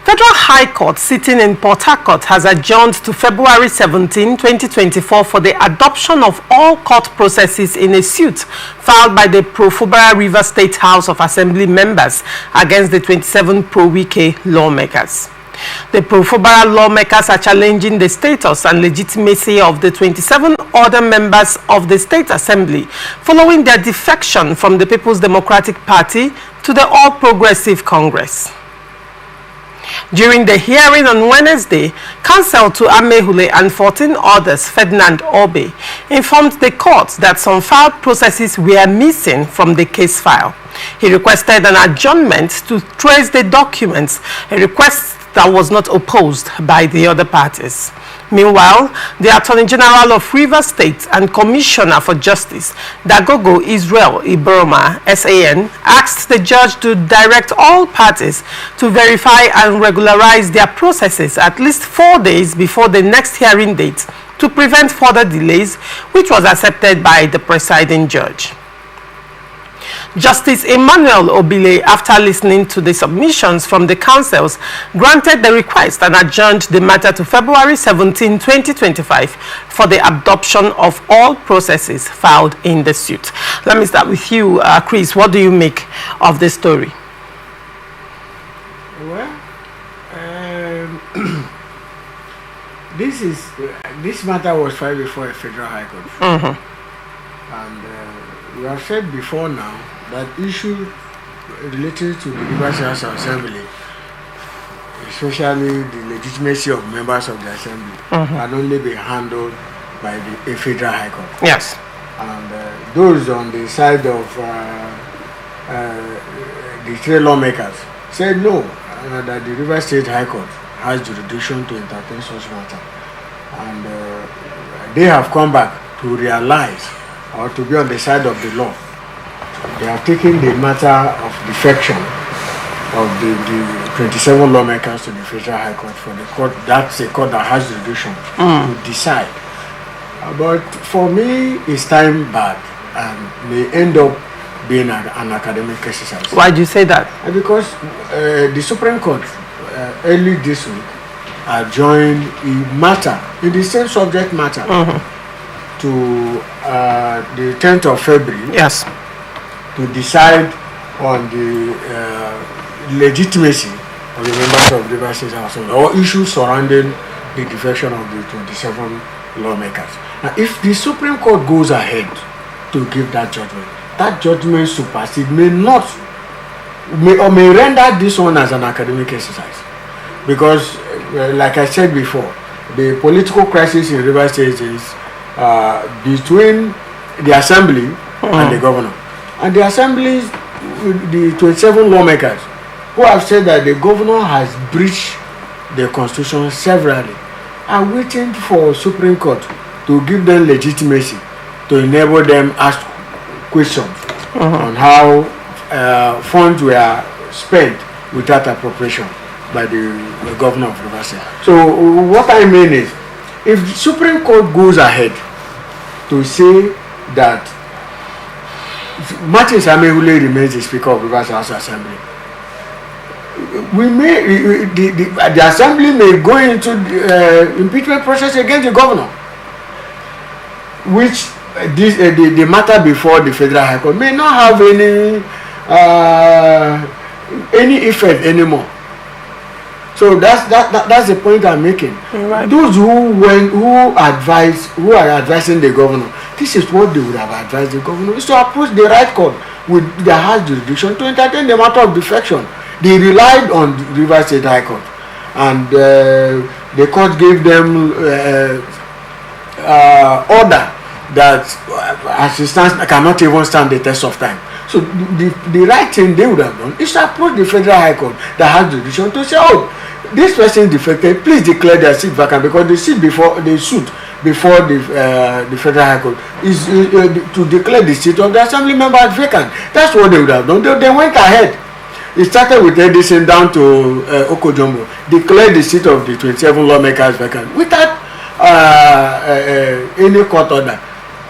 Federal High Court sitting in Port Harcourt has adjourned to February 17, 2024 for the adoption of all court processes in a suit filed by the Pro-Fubara River State House of Assembly members against the 27 Pro-Wike lawmakers. The Pro-Fubara lawmakers are challenging the status and legitimacy of the 27 other members of the State Assembly following their defection from the People's Democratic Party to the All Progressive Congress. During the hearing on Wednesday, counsel to Amehule and 14 others, Ferdinand Obe, informed the court that some filed processes were missing from the case file. He requested an adjournment to trace the documents, a request that was not opposed by the other parties. Meanwhile, the Attorney General of Rivers State and Commissioner for Justice, Dagogo Israel Ibroma, SAN, asked the judge to direct all parties to verify and regularize their processes at least 4 days before the next hearing date to prevent further delays, which was accepted by the presiding judge. Justice Emmanuel Obile, after listening to the submissions from the counsels, granted the request and adjourned the matter to February 17, 2025 for the adoption of all processes filed in the suit. Let me start with you, Chris. What do you make of the story? Well, this matter was filed before a federal high court. And we have said before now that issue related to the Rivers House Assembly, especially the legitimacy of members of the Assembly, can only be handled by a federal high court. Yes. And those on the side of the three lawmakers said no, that the River State High Court has jurisdiction to entertain such matter. And they have come back to realize or to be on the side of the law. They have taken the matter of defection of the 27 lawmakers to the Federal High Court for the court. That's a court that has jurisdiction to decide. But for me, it's time bad and may end up being an academic exercise. Why do you say that? Because the Supreme Court early this week adjourned a matter in the same subject matter to the 10th of February. Yes. To decide on the legitimacy of the members of the River State House or issues surrounding the defection of the 27 lawmakers. Now, if the Supreme Court goes ahead to give that judgment supersedes, may render this one as an academic exercise. Because, like I said before, the political crisis in River State is between the Assembly and the governor. And the assemblies, the 27 lawmakers, who have said that the governor has breached the constitution severally, are waiting for Supreme Court to give them legitimacy to enable them ask questions on how funds were spent without appropriation by the governor of Rivers State. So what I mean is, if the Supreme Court goes ahead to say that Martin Amehule remains the Speaker of Rivers House Assembly, the Assembly may go into the impeachment process against the governor, which the matter before the Federal High Court may not have any effect anymore. So that's the point I'm making. Right. Those who are advising the governor, this is what they would have advised the governor, is to approach the right court with the high jurisdiction to entertain the matter of defection. They relied on the River State High Court, and the court gave them order that as it stands cannot even stand the test of time. So the right thing they would have done is to approach the Federal High Court that has jurisdiction to say, oh, this person defected, please declare their seat vacant, because the suit before the Federal High Court is to declare the seat of the Assembly member as vacant. That's what they would have done. They went ahead. It started with Edison down to Okojombo, declared the seat of the 27 lawmakers vacant without any court order.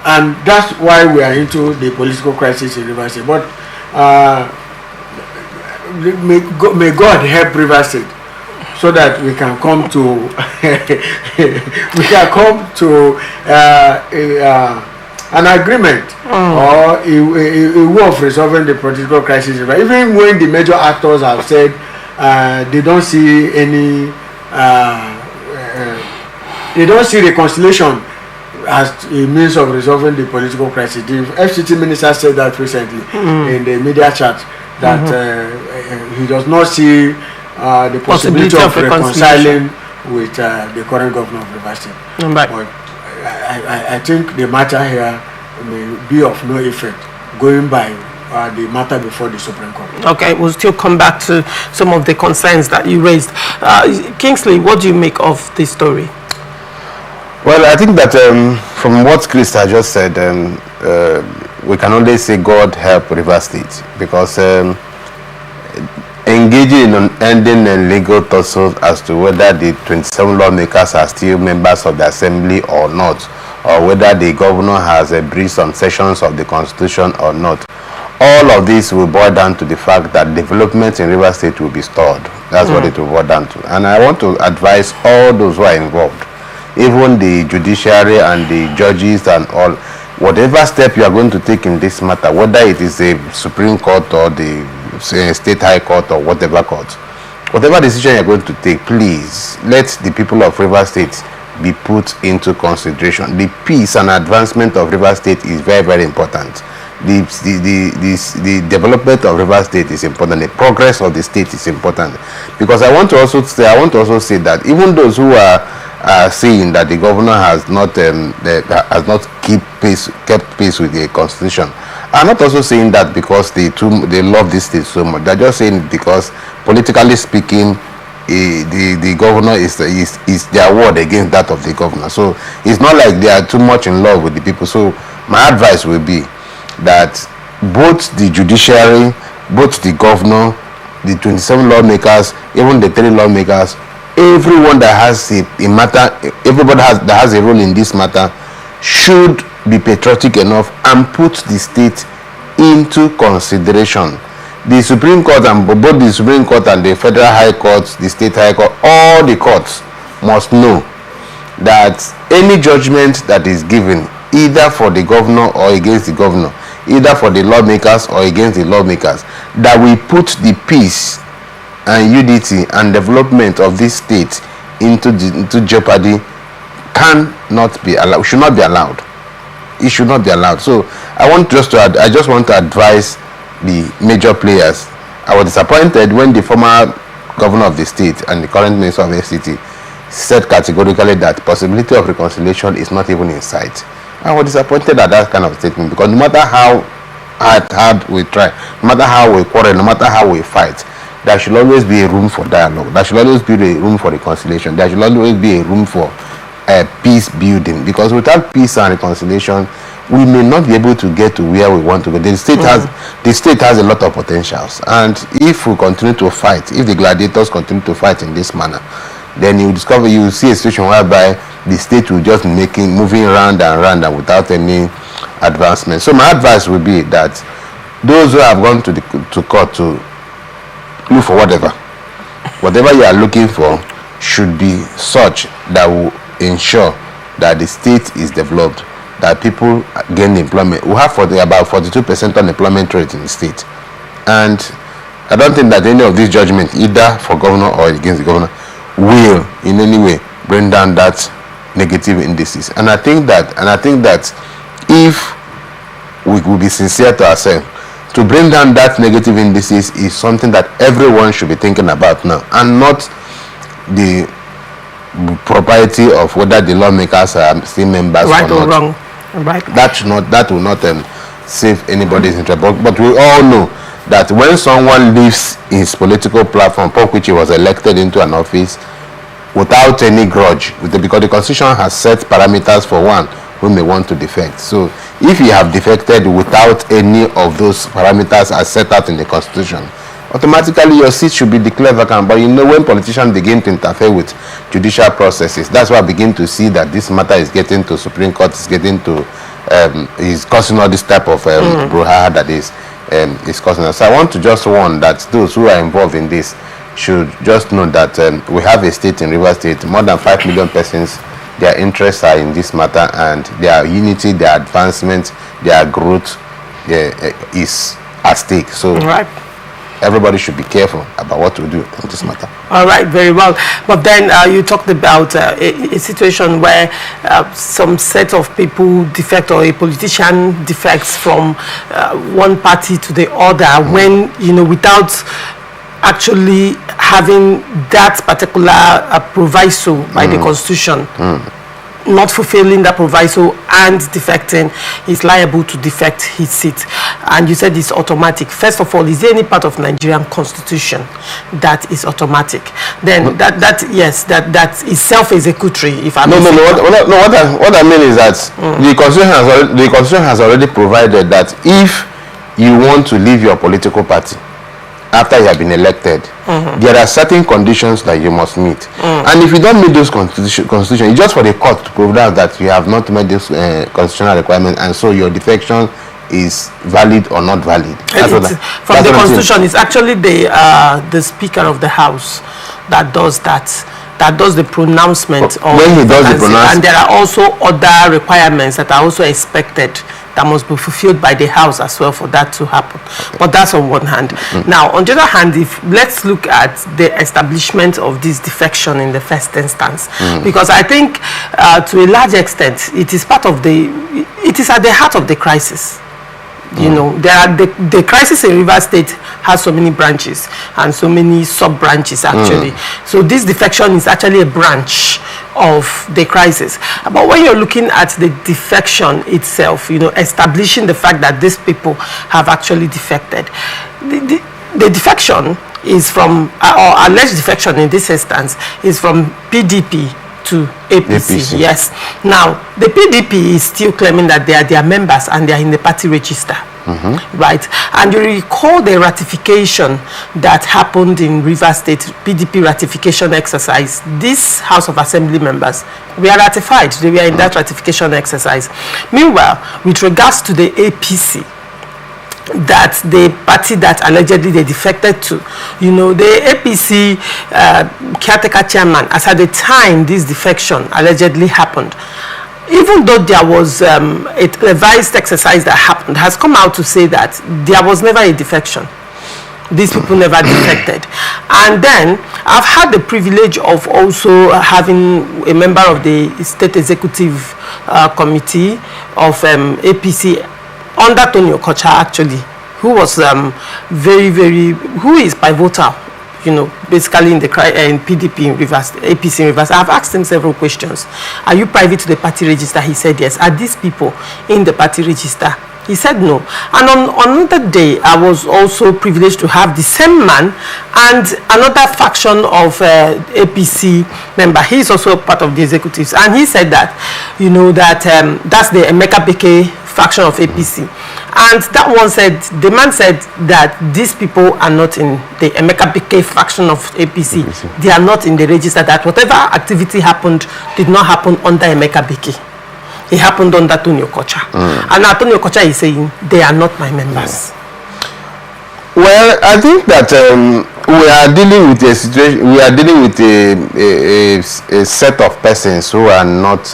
And that's why we are into the political crisis in Rivers State. But may God help Rivers State so that we can come to an agreement or a way of resolving the political crisis. Even when the major actors have said they don't see any, they don't see reconciliation as a means of resolving the political crisis. The FCT minister said that recently in the media chat that he does not see the possibility of reconciling with the current governor of Rivers State. But I think the matter here may be of no effect going by the matter before the Supreme Court. Okay, we'll still come back to some of the concerns that you raised. Kingsley, what do you make of this story? Well, I think that from what Krista just said, we can only say God help Rivers State, because engaging in ending a legal tussle as to whether the 27 lawmakers are still members of the assembly or not, or whether the governor has breached some sections of the constitution or not, all of this will boil down to the fact that development in Rivers State will be stalled. That's what it will boil down to. And I want to advise all those who are involved, even the judiciary and the judges and all, whatever step you are going to take in this matter, whether it is a Supreme Court or the State High Court or whatever court, whatever decision you are going to take, please let the people of Rivers State be put into consideration. The peace and advancement of Rivers State is very, very important. The development of Rivers State is important. The progress of the state is important, because I want to also say that even those who are saying that the governor has not kept pace with the constitution, I'm not also saying that because they love this state so much. They're just saying because politically speaking, the governor is their word against that of the governor. So it's not like they are too much in love with the people. So my advice will be that both the judiciary, both the governor, the 27 lawmakers, even the 3 lawmakers, everyone that has a matter, everybody that has a role in this matter should be patriotic enough and put the state into consideration. The Supreme Court, and both the Supreme Court and the Federal High Court, the State High Court, all the courts must know that any judgment that is given, either for the governor or against the governor, either for the lawmakers or against the lawmakers, that we put the peace and unity and development of this state into jeopardy cannot be allowed. Should not be allowed. It should not be allowed. So I just want to advise the major players. I was disappointed when the former governor of the state and the current minister of FCT said categorically that possibility of reconciliation is not even in sight. I was disappointed at that kind of statement, because no matter how hard we try, no matter how we quarrel, no matter how we fight, there should always be a room for dialogue. There should always be a room for reconciliation. There should always be a room for peace building, because without peace and reconciliation, we may not be able to get to where we want to go. The state has a lot of potentials, and if we continue to fight, if the gladiators continue to fight in this manner, then you will see a situation whereby the state will just moving round and round and without any advancement. So my advice would be that those who have gone to court to look for whatever you are looking for should be such that will ensure that the state is developed, that people gain employment. We have about 42% unemployment rate in the state, and I don't think that any of these judgments, either for governor or against the governor, will in any way bring down that negative indices. And I think that if we will be sincere to ourselves, to bring down that negative indices is something that everyone should be thinking about now, and not the propriety of whether the lawmakers are still members right or not. Wrong. Right. That will not save anybody's interest. But we all know that when someone leaves his political platform, for which he was elected into an office, without any grudge, because the Constitution has set parameters for one who may want to defect. So if you have defected without any of those parameters as set out in the Constitution, automatically your seat should be declared vacant. But when politicians begin to interfere with judicial processes, that's why I begin to see that this matter is getting to Supreme Court, is getting to is causing all this type of brouhaha that is causing us. So I want to just warn that those who are involved in this, should just know that we have a state in Rivers State, more than 5 million persons. Their interests are in this matter, and their unity, their advancement, their growth is at stake. So everybody should be careful about what to do in this matter. All right, very well. But then you talked about a situation where some set of people defect, or a politician defects from one party to the other, when, you know, without actually having that particular proviso by the Constitution, not fulfilling that proviso and defecting, is liable to defect his seat. And you said it's automatic. First of all, is there any part of Nigerian Constitution that is automatic? Then that is self-executory. If I what I mean is that the Constitution has already provided that if you want to leave your political party after you have been elected, there are certain conditions that you must meet. And if you don't meet those constitution, it's just for the court to prove that you have not met this constitutional requirement, and so your defection is valid or not valid. From the Constitution, it's actually the Speaker of the House that does that. That does the pronouncement of when he does the pronouncement. And there are also other requirements that are also expected that must be fulfilled by the House as well for that to happen. But that's on one hand. Now, on the other hand, let's look at the establishment of this defection in the first instance, because I think to a large extent it is at the heart of the crisis. You know, the crisis in Rivers State has so many branches and so many sub-branches actually. So this defection is actually a branch of the crisis. But when you're looking at the defection itself, you know, establishing the fact that these people have actually defected, the defection is from, or alleged defection in this instance, is from PDP to APC. Yes. Now, the PDP is still claiming that they are their members and they are in the party register. Right. And you recall the ratification that happened in Rivers State, PDP ratification exercise. These House of Assembly members were ratified. They were in that ratification exercise. Meanwhile, with regards to the APC, that the party that allegedly they defected to, you know, the APC caretaker chairman, as at the time this defection allegedly happened, even though there was a revised exercise that happened, has come out to say that there was never a defection. These people never defected. And then I've had the privilege of also having a member of the State Executive Committee of APC under Tony Okocha, actually, who was who is pivotal, you know, basically in PDP in Rivers, APC in Rivers. I've asked him several questions. Are you privy to the party register? He said yes. Are these people in the party register? He said no. And on another day, I was also privileged to have the same man and another faction of APC member. He is also part of the executives. And he said that, you know, that that's the Emeka Beke faction of APC. And that one said, the man said that these people are not in the Emeka Beke faction of APC. They are not in the register, that whatever activity happened did not happen under Emeka Beke. It happened under Tony Okocha. And now Tony Okocha is saying, they are not my members. Well, I think that we are dealing with a situation, we are dealing with a set of persons who are not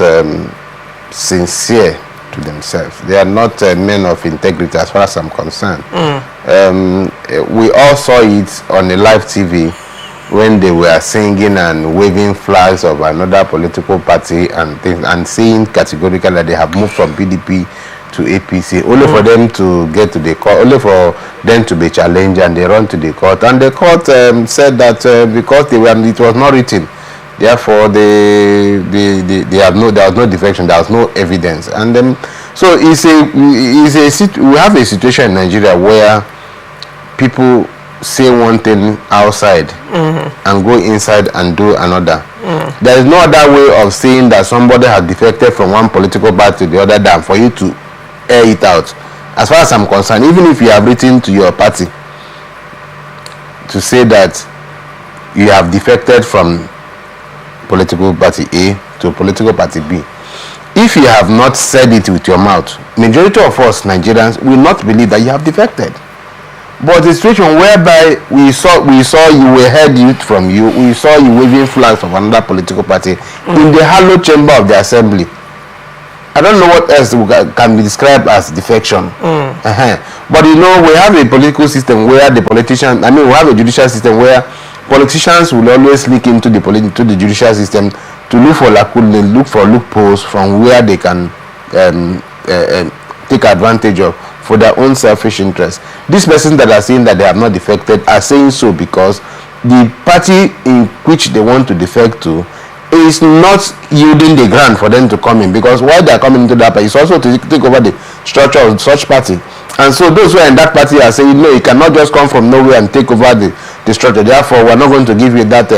sincere to themselves. They are not men of integrity as far as I'm concerned. We all saw it on the live TV when they were singing and waving flags of another political party and things, and saying categorically that they have moved from PDP to APC, only for them to get to the court, only for them to be challenged, and they run to the court. And the court said that because it was not written, therefore there was no defection, there was no evidence. And so we have a situation in Nigeria where people say one thing outside and go inside and do another. There is no other way of saying that somebody has defected from one political party to the other than for you to air it out. As far as I'm concerned, even if you have written to your party to say that you have defected from political party A to political party B, if you have not said it with your mouth, majority of us Nigerians will not believe that you have defected. But a situation whereby we saw we heard youth from you, we saw you waving flags of another political party in the hallowed chamber of the assembly. I don't know what else can be described as defection. But you know, we have a political system where the politicians, we have a judicial system where politicians will always leak into the judicial system to look for loopholes from where they can take advantage of for their own selfish interests. These persons that are saying that they have not defected are saying so because the party in which they want to defect to is not yielding the grant for them to come in, because why they are coming into that party is also to take over the structure of such party. And so those who are in that party are saying, no, you cannot just come from nowhere and take over the structure. Therefore, we're not going to give you that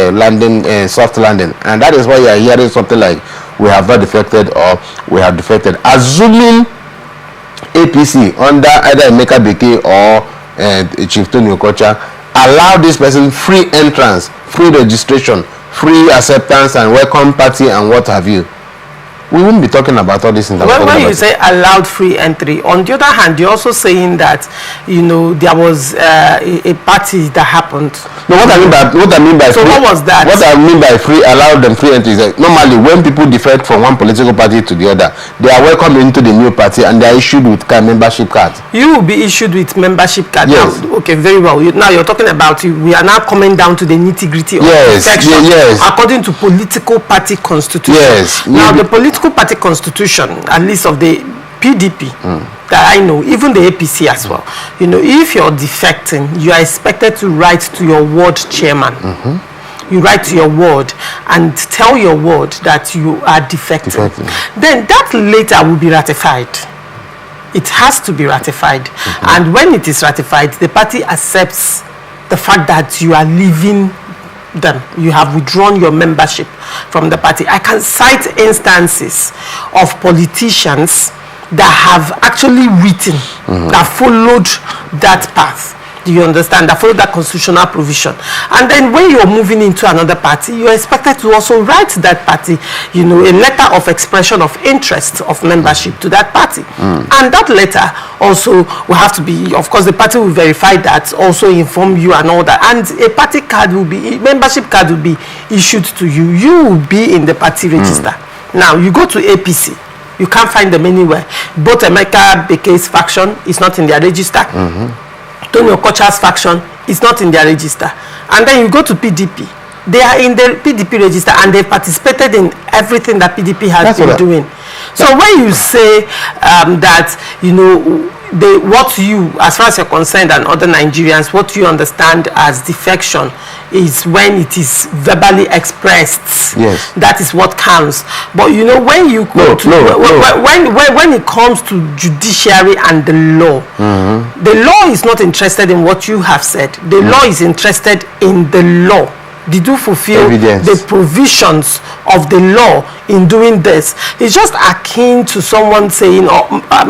soft landing. And that is why you are hearing something like, we have not defected or we have defected. Assuming APC under either Emeka Beke or Chief Tony Okocha allow this person free entrance, free registration, free acceptance and welcome party and what have you, we wouldn't be talking about all this in the when you say allowed free entry, on the other hand, you're also saying that, you know, there was a party that happened. No, what I mean by so free, what was that? What I mean by free, allowed them free entry is that normally when people defect from one political party to the other, they are welcomed into the new party and they are issued with membership card. You will be issued with membership card. Yes. Now, okay, very well. Now you're talking about, we are now coming down to the nitty-gritty of defection, according to political party constitution. Yes. Now the political party constitution, at least of the PDP, that I know, even the APC as well, you know, if you're defecting, you are expected to write to your ward chairman. You write to your ward and tell your ward that you are defecting. Then that later will be ratified. It has to be ratified. And when it is ratified, the party accepts the fact that you are leaving them. You have withdrawn your membership from the party. I can cite instances of politicians that have actually written, that followed that path. Do you understand? That followed that constitutional provision. And then when you're moving into another party, you're expected to also write to that party, you know, a letter of expression of interest of membership to that party. And that letter also will have to be, of course, the party will verify that, also inform you and all that. And a party card will be, membership card will be issued to you. You will be in the party register. Now, you go to APC. You can't find them anywhere. Both Emeka Beke's faction is not in their register. Tony Okocha's faction is not in their register. And then you go to PDP. They are in the PDP register and they participated in everything that PDP has been doing. So when you say that, you know, what you, as far as you're concerned and other Nigerians, what you understand as defection is when it is verbally expressed. Yes. That is what counts. But you know, when you go when it comes to judiciary and the law, the law is not interested in what you have said. The law is interested in the law. Did you fulfill the provisions of the law in doing this? It's just akin to someone saying,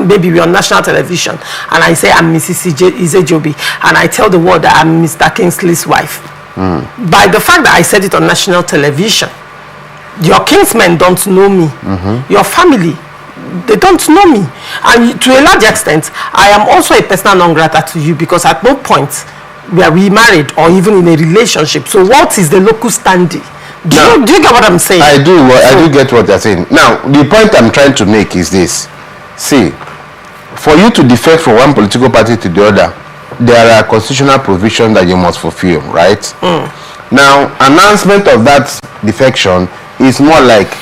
maybe we're on national television, and I say I'm Mrs. Izejobi, and I tell the world that I'm Mr. Kingsley's wife. By the fact that I said it on national television, your kinsmen don't know me. Your family, they don't know me. And to a large extent, I am also a persona non grata to you, because at no point were we married or even in a relationship. So what is the local standing? Do you get what I'm saying? I do. I do get what you're saying. Now, the point I'm trying to make is this. See, for you to defect from one political party to the other, there are constitutional provisions that you must fulfill, right? Now, announcement of that defection is more like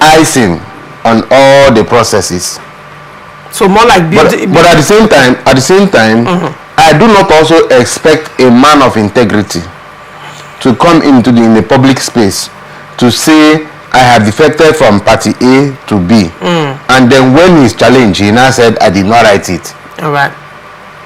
icing on all the processes. So more like but at the same time, I do not also expect a man of integrity to come into in a public space to say, I have defected from party A to B. And then when he's challenged, he now said, I did not write it. All right.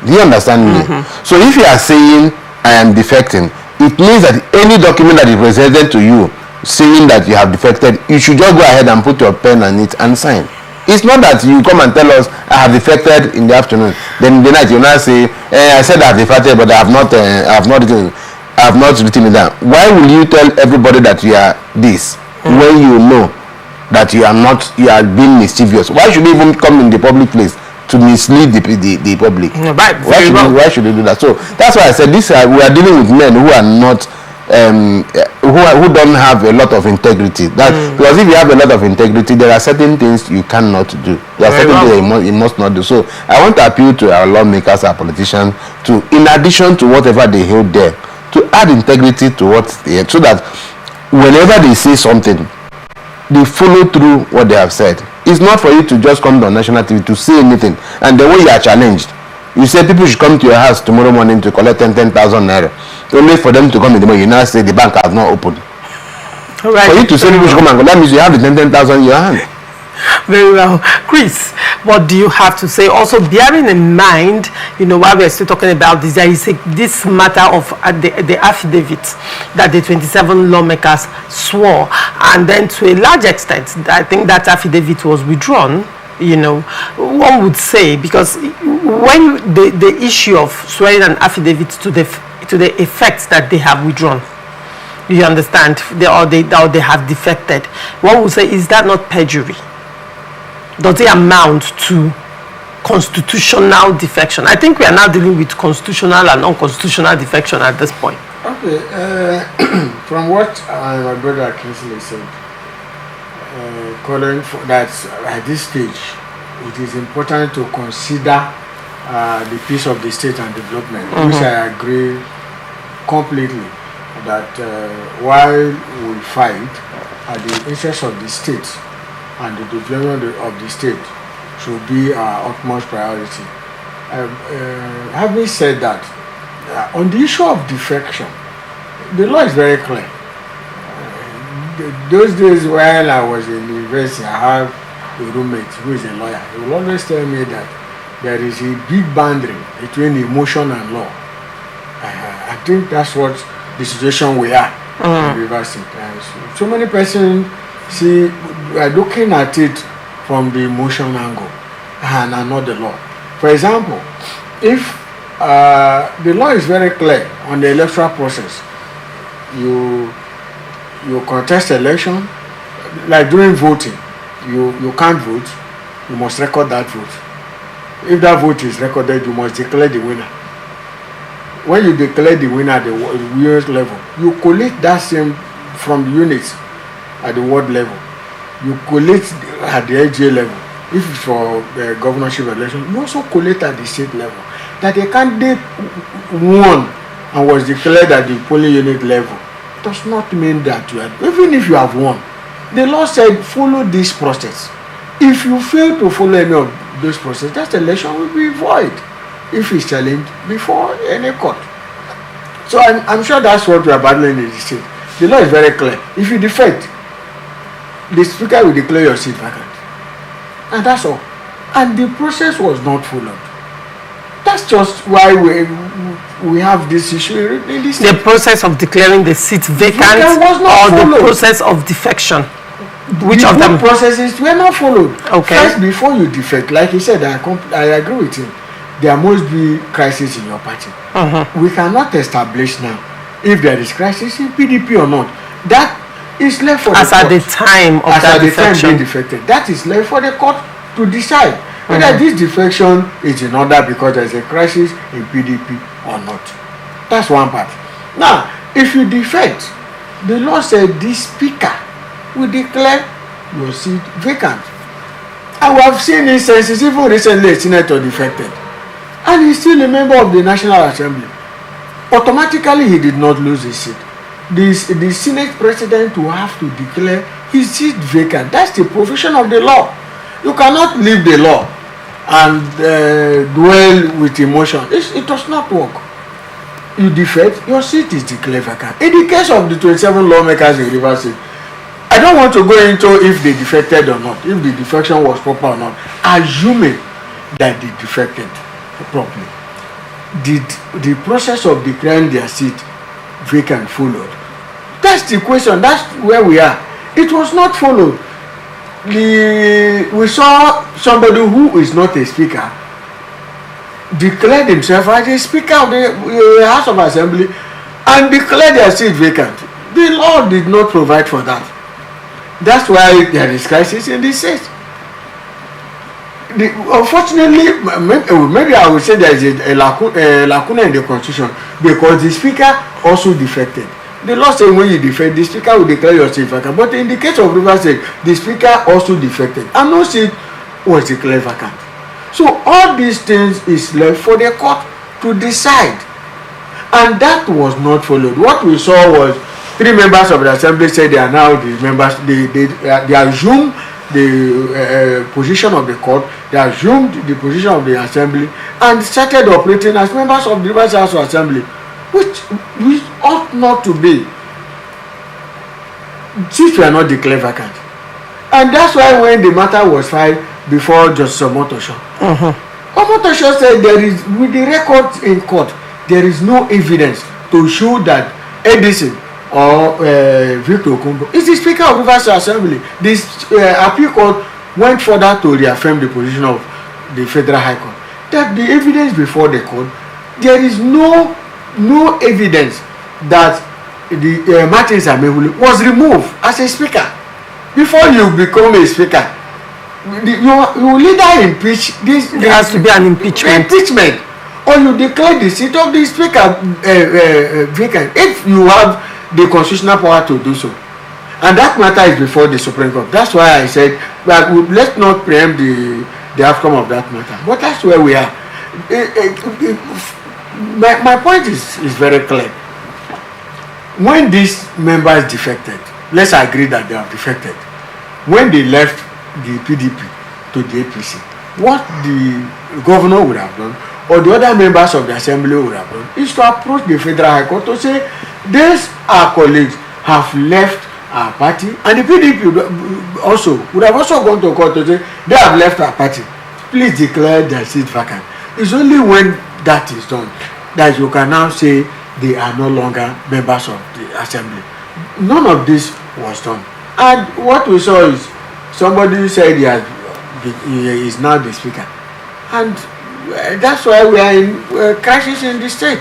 Do you understand me? So if you are saying, I am defecting, it means that any document that is presented to you saying that you have defected, you should just go ahead and put your pen on it and sign. It's not that you come and tell us, I have defected in the afternoon. Then in the night you now say, I said I have defected, but I have not written it down. Why will you tell everybody that you are this when you know that you are not, you are being mischievous? Why should you even come in the public place to mislead the public. Right. Why should they do that? So that's why I said this. We are dealing with men who are not who don't have a lot of integrity. Because if you have a lot of integrity, there are certain things you cannot do. There are certain things you must not do. So I want to appeal to our lawmakers, our politicians, to, in addition to whatever they hold there, to add integrity to what they, so that whenever they say something, they follow through what they have said. It's not for you to just come on national TV to say anything, and the way you are challenged, you say people should come to your house tomorrow morning to collect 10,000 naira. Only for them to come in the morning, you now say the bank has not opened. Right. For you to say people should come and go, that means you have the 10,000 in your hand. Very well. Chris, what do you have to say? Also, bearing in mind, while we're still talking about this, there is this matter of the affidavit that the 27 lawmakers swore, and then to a large extent, I think that affidavit was withdrawn. One would say, because when the issue of swearing an affidavit to the effect that they have withdrawn, you understand, or they have defected, one would say, is that not perjury? Does it amount to constitutional defection? I think we are now dealing with constitutional and unconstitutional defection at this point. Okay, from what my brother Kingsley said, calling for that at this stage, it is important to consider the peace of the state and development, which I agree completely that while we fight, the interest of the state and the development of the state should be our utmost priority. Having said that, on the issue of defection, the law is very clear. Those days when I was in university, I have a roommate who is a lawyer. He will always tell me that there is a big boundary between emotion and law. I think that's what the situation we are in River State. So many persons see, we are looking at it from the emotion angle and not the law. For example, if the law is very clear on the electoral process, you contest election, like during voting, you can't vote, you must record that vote. If that vote is recorded, you must declare the winner. When you declare the winner at the unit level, you collect that same from the units at the ward level. You collect at the AGA level. If it's for the governorship election, you also collect at the state level. That a candidate won and was declared at the polling unit level does not mean that you are, even if you have won. The law said follow this process. If you fail to follow any of those processes, that election will be void if it's challenged before any court. So I'm sure that's what we are battling in the state. The law is very clear. If you defect, the speaker will declare your seat vacant. And that's all. And the process was not followed. That's just why we have this issue in this state. The process of declaring the seat vacant was not or followed. The process of defection? Which of them? Processes were not followed. Okay. First, before you defect, like he said, I agree with him. There must be crisis in your party. We cannot establish now if there is crisis in PDP or not. That is left for the court. As at the time of that defection. Being defected. That is left for the court to decide whether this defection is in order because there is a crisis in PDP or not. That's one part. Now, if you defect, the law said the speaker will declare your seat vacant. And we have seen instances, even recently a senator defected. And he's still a member of the National Assembly. Automatically, he did not lose his seat. The Senate president will have to declare his seat vacant. That's the provision of the law. You cannot leave the law and dwell with emotion. It does not work. You defect, your seat is declared vacant. In the case of the 27 lawmakers in River State, I don't want to go into if they defected or not, if the defection was proper or not, assuming that they defected properly. Did the process of declaring their seat vacant followed? That's the question. That's where we are. It was not followed. We saw somebody who is not a speaker declared himself as a speaker of the House of Assembly and declared their seat vacant. The law did not provide for that. That's why there is crisis in this state. unfortunately, maybe I would say there is a lacuna in the constitution because the speaker also defected. The law says when you defect, the speaker will declare your seat vacant. But in the case of Rivers State, the speaker also defected, and no seat was declared vacant. So all these things is left for the court to decide, and that was not followed. What we saw was 3 members of the assembly said they are now the members. They assumed the position of the court, they assumed the position of the assembly, and started operating as members of the Rivers House Assembly, which ought not to be, since we are not declared vacant. And that's why when the matter was filed before Justice Omotosho, Omotosho said there is, with the records in court, there is no evidence to show that Edison or Victor Okumbo is the Speaker of Rivers Assembly. This appeal court went further to reaffirm the position of the Federal High Court that the evidence before the court, there is no evidence that the Martins Amehule was removed as a speaker. Before you become a speaker, you either impeach this. There has to be an impeachment. Or you declare the seat of the speaker vacant if you have the constitutional power to do so. And that matter is before the Supreme Court. That's why I said that let's not preempt the outcome of that matter. But that's where we are. My point is very clear. When these members defected, let's agree that they have defected. When they left the PDP to the APC, what the governor would have done, or the other members of the assembly would have done, is to approach the Federal High Court to say, these our colleagues have left our party, and the PDP would have also gone to court to say, they have left our party, please declare their seat vacant. It's only when that is done that you can now say they are no longer members of the assembly. None of this was done. And what we saw is somebody said he is now the speaker. And that's why we are in crisis in the state.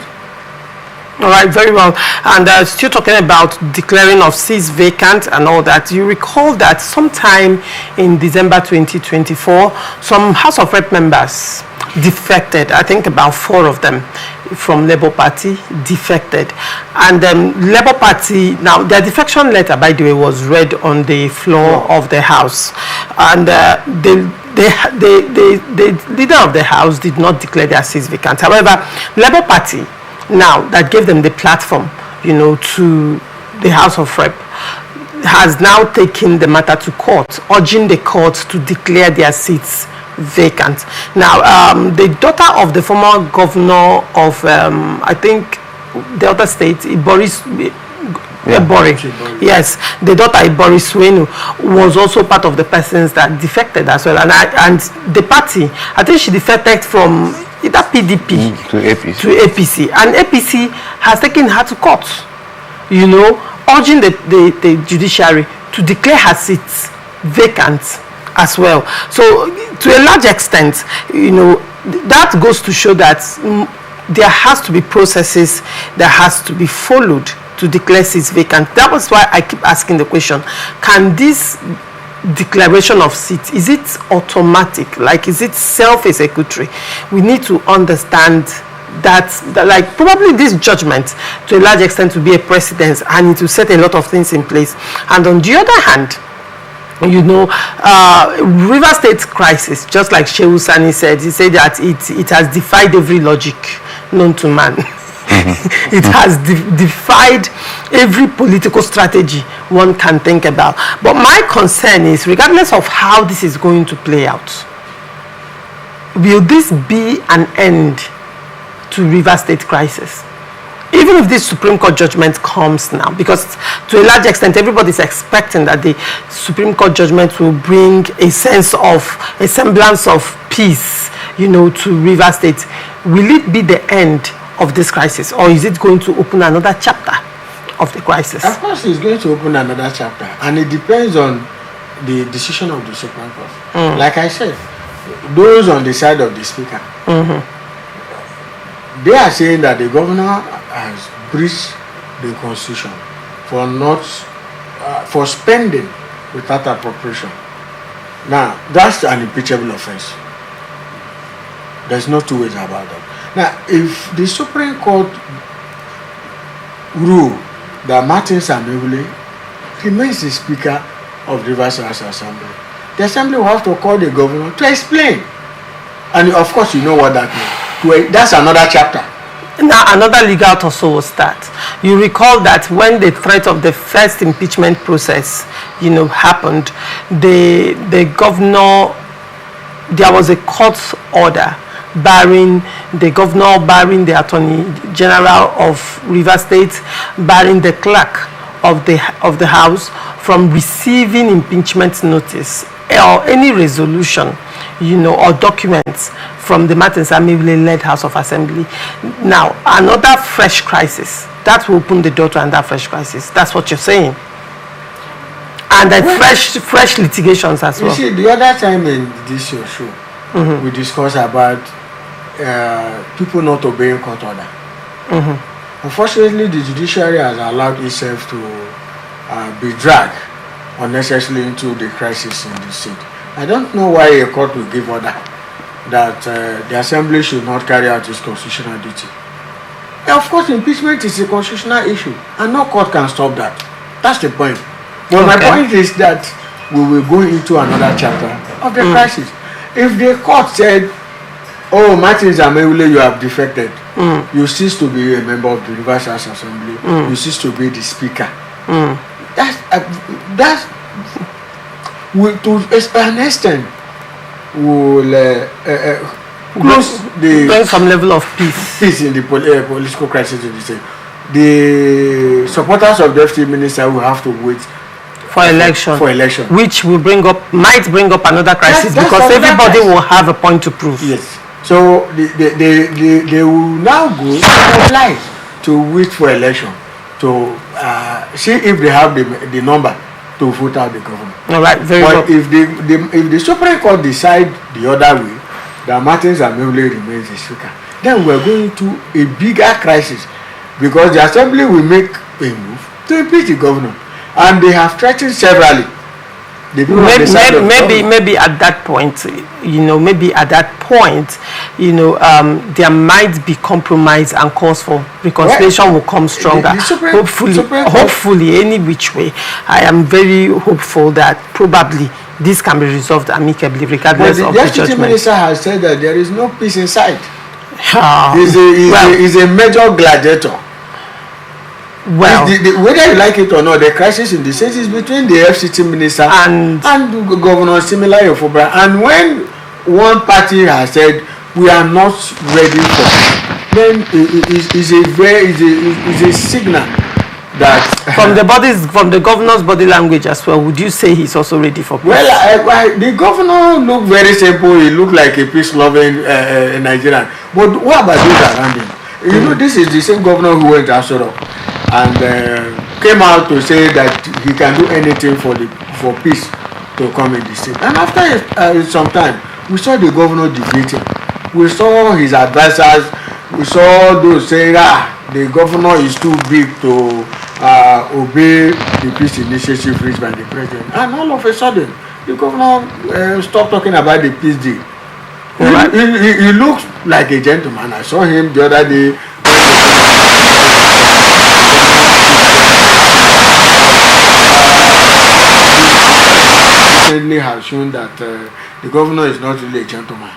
All right, very well. And still talking about declaring of seats vacant and all that, you recall that sometime in December 2024, some House of Rep members defected. I think about 4 of them from Labour Party defected. And Labour Party, now their defection letter, by the way, was read on the floor of the House. And the leader of the House did not declare their seats vacant. However, Labour Party, now that gave them the platform, to the House of Rep, has now taken the matter to court, urging the court to declare their seats vacant. Now, the daughter of the former governor of, I think, the other state, Boris. Yes, the daughter Boris Swenu was also part of the persons that defected as well, and the party, I think she defected from either PDP to APC, and APC has taken her to court, urging the judiciary to declare her seats vacant as well. So to a large extent, that goes to show that there has to be processes that has to be followed to declare seats vacant. That was why I keep asking the question, can this declaration of seats, is it automatic? Like, is it self-executory? We need to understand that like, probably this judgment to a large extent will be a precedent, and it will set a lot of things in place. And on the other hand, River State crisis, just like Shehu Sani said, he said that it has defied every logic known to man. It has defied every political strategy one can think about. But my concern is, regardless of how this is going to play out, will this be an end to River State crisis? Even if this Supreme Court judgment comes now, because to a large extent everybody is expecting that the Supreme Court judgment will bring a semblance of peace, to River State. Will it be the end of this crisis, or is it going to open another chapter of the crisis? Of course, it's going to open another chapter, and it depends on the decision of the Supreme Court. Like I said, those on the side of the speaker, they are saying that the governor has breached the constitution for spending without appropriation. Now, that's an impeachable offense. There's no two ways about that. Now, if the Supreme Court rule that Martin Samewule remains the Speaker of the Rivers House Assembly, the Assembly will have to call the governor to explain. And of course, you know what that means. That's another chapter. Now, another legal tussle will start. You recall that when the threat of the first impeachment process, happened, the governor, there was a court order barring the governor, barring the Attorney General of Rivers State, barring the clerk of the House from receiving impeachment notice or any resolution, or documents from the Martin Samewule-led House of Assembly. Now, another fresh crisis. That will open the door to another fresh crisis. That's what you're saying. And then fresh litigations as well. You see, the other time in this show, we discussed about people not obeying court order. Unfortunately, the judiciary has allowed itself to be dragged unnecessarily into the crisis in the state. I don't know why a court will give order that the assembly should not carry out its constitutional duty. Of course, impeachment is a constitutional issue, and no court can stop that. That's the point. But my point is that we will go into another chapter of the crisis. If the court said, "Oh, Martin Samewule, you have defected. You cease to be a member of the Rivers House Assembly. You cease to be the Speaker." That's to an extent will close bring some level of peace in the political crisis in the state. The supporters of the deputy minister will have to wait for election, which will might bring up another crisis because everybody will have a point to prove. Yes. So they will now go to apply to wait for election to see if they have the number to vote out the government. All right, very well. But if the Supreme Court decide the other way, that Martin Samewule remains the Speaker, then we're going to a bigger crisis because the Assembly will make a move to impeach the governor, and they have threatened severally. Maybe at that point, there might be compromise and cause for reconciliation will come stronger. Hopefully, any which way. I am very hopeful that probably this can be resolved amicably, regardless of the judgment. The Deputy Minister has said that there is no peace in sight. He's a major gladiator. Well, whether you like it or not, the crisis in the state is between the FCT minister and Governor Pro-Fubara. And when one party has said we are not ready for it, then it is a signal that from the governor's body language as well. Would you say he's also ready for peace? Well, the governor looked very simple. He looked like a peace-loving Nigerian. But what about those around him? This is the same governor who went to Asoro and came out to say that he can do anything for peace to come in the state. And after some time, we saw the governor debating. We saw his advisors. We saw those saying, the governor is too big to obey the peace initiative reached by the president. And all of a sudden, the governor stopped talking about the peace deal. He looks like a gentleman. I saw him the other day. Recently has shown that the governor is not really a gentleman.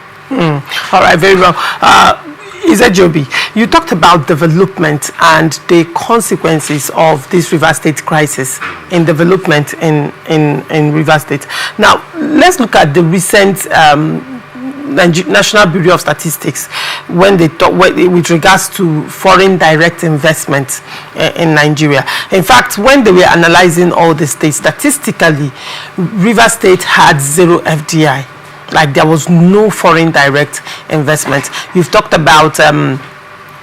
All right, very well. Izejobi, you talked about development and the consequences of this Rivers State crisis in development in Rivers State. Now, let's look at the recent National Bureau of Statistics when they talk with regards to foreign direct investment in Nigeria. In fact, when they were analyzing all the states, statistically, Rivers State had 0 FDI. Like there was no foreign direct investment. You've talked about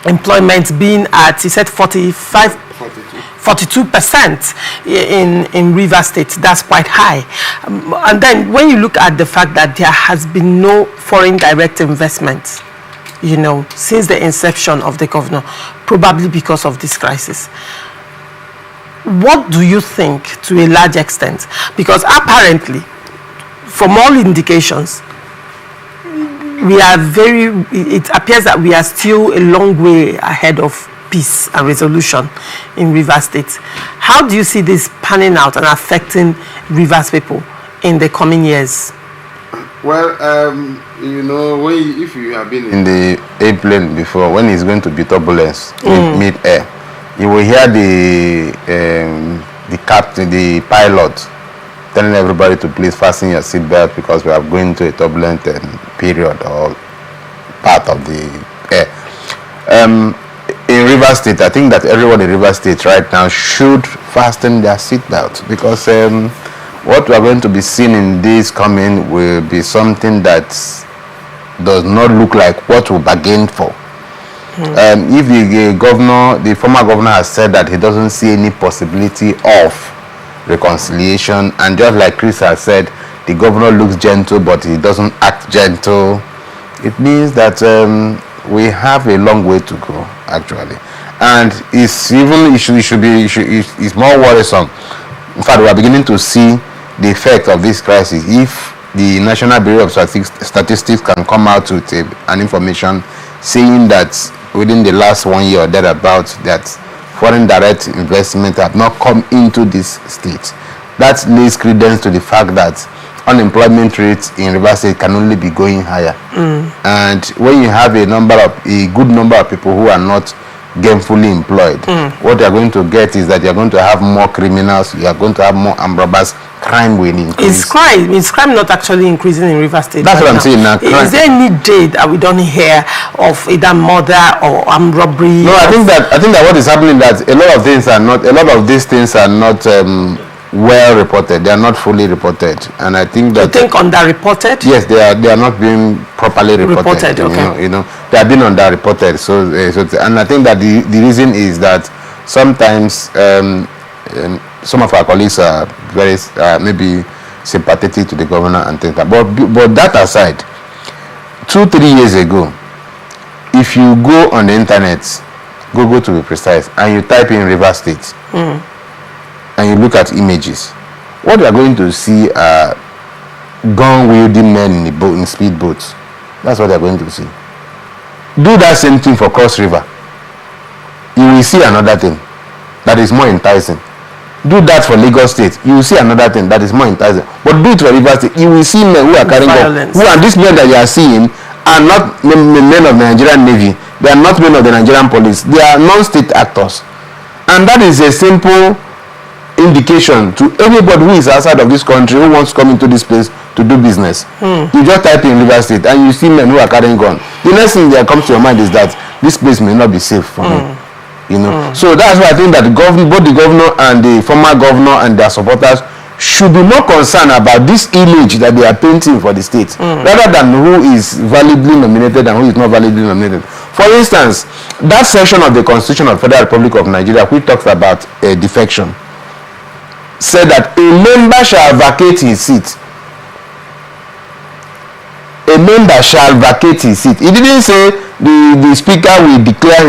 employment being at, you said 42% in Rivers State. That's quite high. And then when you look at the fact that there has been no foreign direct investment, since the inception of the governor, probably because of this crisis. What do you think to a large extent? Because apparently, from all indications, it appears that we are still a long way ahead of peace and resolution in Rivers State. How do you see this panning out and affecting Rivers people in the coming years? Well, if you have been in the airplane before, when it's going to be turbulence in mid-air, you will hear the captain, the pilot, telling everybody to please fasten your seatbelt because we are going to a turbulent period or part of the air. In Rivers State, I think that everyone in Rivers State right now should fasten their seatbelt because what we are going to be seeing in this coming will be something that does not look like what we bargained for. If the former governor has said that he doesn't see any possibility of reconciliation, and just like Chris has said, the governor looks gentle but he doesn't act gentle, it means that we have a long way to go actually, and it's more worrisome. In fact, we are beginning to see the effect of this crisis. If the National Bureau of Statistics can come out with an information saying that within the last 1 year or thereabouts that foreign direct investment have not come into this state, that lays credence to the fact that unemployment rates in Rivers State can only be going higher. And when you have a good number of people who are not gainfully employed, what you are going to get is that you are going to have more criminals, you are going to have more armed robbers, crime will increase. Is crime not actually increasing in Rivers State? That's what I'm saying now. Is there any day that we don't hear of either murder or armed robbery? No, I think that what is happening is that a lot of these things are not well reported. They are not fully reported, and I think that. You think underreported? Yes, they are not being properly reported. Okay. They are being underreported. So and I think that the reason is that sometimes some of our colleagues are very maybe sympathetic to the governor and things like that. But that aside, 2-3 years ago, if you go on the internet, Google to be precise, and you type in Rivers State. And you look at images, what you are going to see are gun-wielding men in speedboats. That's what they are going to see. Do that same thing for Cross River. You will see another thing that is more enticing. Do that for Lagos State. You will see another thing that is more enticing. But do it for Rivers State. You will see men who are carrying guns. Who are these men that you are seeing are not men of the Nigerian Navy. They are not men of the Nigerian police. They are non-state actors. And that is a simple indication to anybody who is outside of this country who wants to come into this place to do business. You just type in Rivers State and you see men who are carrying guns. The next thing that comes to your mind is that this place may not be safe for me. So that's why I think that both the governor and the former governor and their supporters should be more concerned about this image that they are painting for the state, rather than who is validly nominated and who is not validly nominated. For instance, that section of the Constitution of the Federal Republic of Nigeria which talks about defection said that a member shall vacate his seat. A member shall vacate his seat. It didn't say the speaker will declare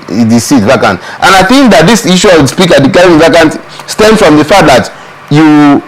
the seat vacant. And I think that this issue of the speaker declaring vacant stems from the fact that you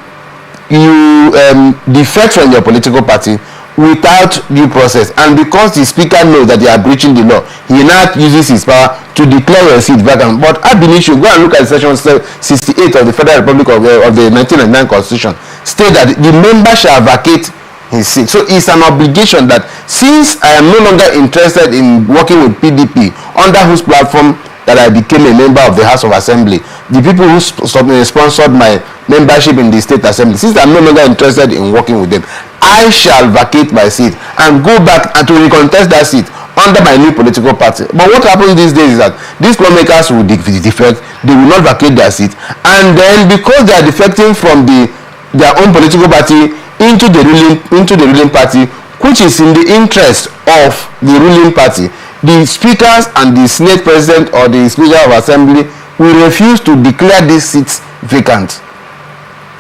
defect from your political party without due process, and because the speaker knows that you are breaching the law, he now uses his power to declare your seat vacant. But I believe you go and look at section 68 of the Federal Republic of the 1999 Constitution, state that the member shall vacate his seat. So it's an obligation that since I am no longer interested in working with PDP, under whose platform that I became a member of the House of Assembly, the people who sponsored my membership in the State Assembly, since I'm no longer interested in working with them, I shall vacate my seat and go back and to recontest that seat under my new political party. But what happens these days is that these lawmakers will defect, they will not vacate their seat, and then because they are defecting from their own political party into the ruling party, which is in the interest of the ruling party, the speakers and the Senate president or the Speaker of Assembly will refuse to declare these seats vacant.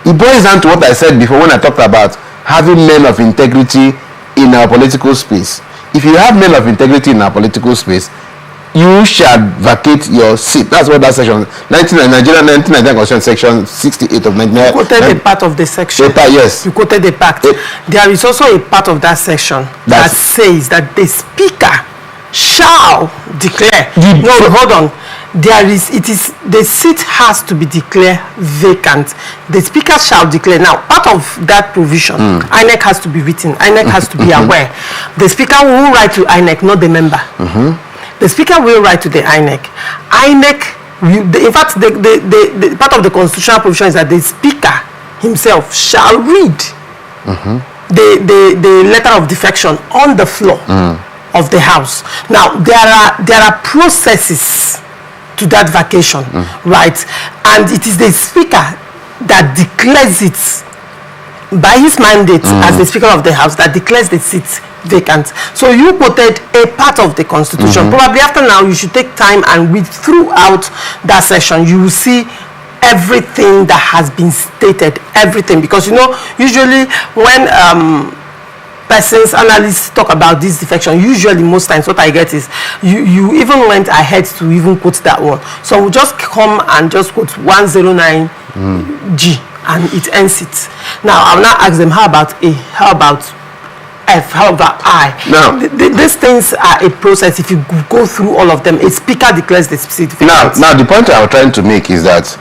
It boils down to what I said before when I talked about having men of integrity in our political space. If you have men of integrity in our political space, you shall vacate your seat. That's what that section, Nigerian 1999 Constitution, section 68 of 1999. You quoted a part of the section. Yes. You quoted a part. There is also a part of that section that says that the speaker shall declare. No, hold on. The seat has to be declared vacant. The speaker shall declare. Now, part of that provision, INEC has to be written. INEC has to be aware. The speaker will write to INEC, not the member. The speaker will write to the INEC. In fact, the part of the constitutional provision is that the speaker himself shall read the letter of defection on the floor of the House. Now, there are processes to that vacation, right? And it is the speaker that declares it by his mandate as the Speaker of the House, that declares the seat vacant. So you quoted a part of the Constitution. Probably after now, you should take time and read throughout that section. You will see everything that has been stated, everything. Because, you know, usually when analysts talk about this defection, usually most times what I get is you even went ahead to even quote that one. So we'll just come and just quote 109G and it ends it. Now I'll now ask them, how about A? How about F? How about I? Now these things are a process. If you go through all of them, a speaker declares the specific. Now the point I'm trying to make is that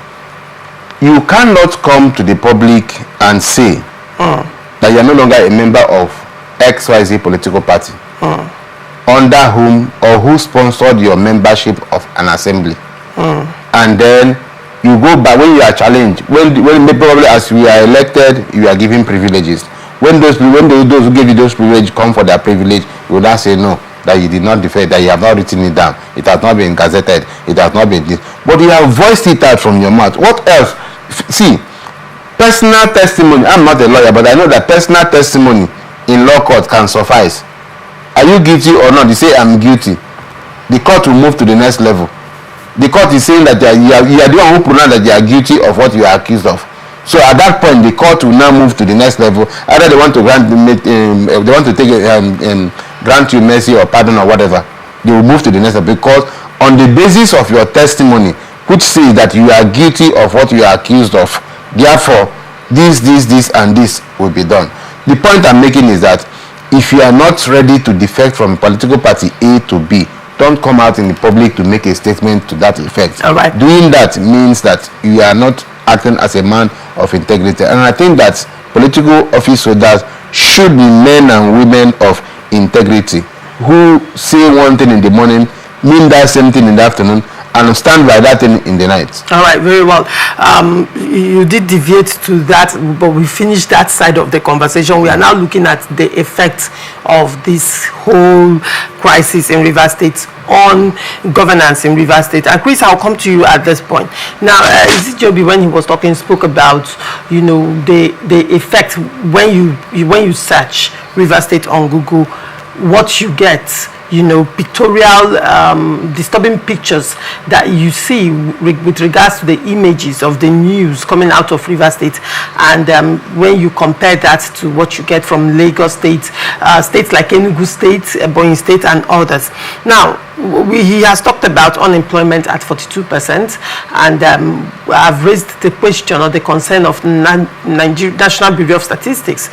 you cannot come to the public and say that you're no longer a member of XYZ political party under whom or who sponsored your membership of an assembly, and then you go back when you are challenged, when probably as we are elected you are given privileges. When those who gave you those privileges come for their privilege, you will not say no, that you did not defend, that you have not written it down, it has not been gazetted, it has not been this, but you have voiced it out from your mouth. What else? See, personal testimony, I'm not a lawyer, but I know that personal testimony in law court can suffice. Are you guilty or not? You say I'm guilty. The court will move to the next level. The court is saying that you are the one who pronounced that you are guilty of what you are accused of. So at that point, the court will now move to the next level. Either they want to grant grant you mercy or pardon or whatever. They will move to the next level, because on the basis of your testimony, which says that you are guilty of what you are accused of, therefore this and this will be done. The point I'm making is that if you are not ready to defect from political party A to B, don't come out in the public to make a statement to that effect. All right. Doing that means that you are not acting as a man of integrity. And I think that political office holders should be men and women of integrity, who say one thing in the morning, mean that same thing in the afternoon, and stand by that thing in the night. All right, very well. You did deviate to that, but we finished that side of the conversation. We are now looking at the effect of this whole crisis in Rivers State on governance in Rivers State. And Chris, I'll come to you at this point. Now, Joby, when he was talking, spoke about, you know, the effect when you search Rivers State on Google, what you get, you know, pictorial disturbing pictures that you see with regards to the images of the news coming out of Rivers State, and when you compare that to what you get from Lagos State, states like Enugu State, Ebonyi State and others. Now, he has talked about unemployment at 42%, and I've raised the question or the concern of National Bureau of Statistics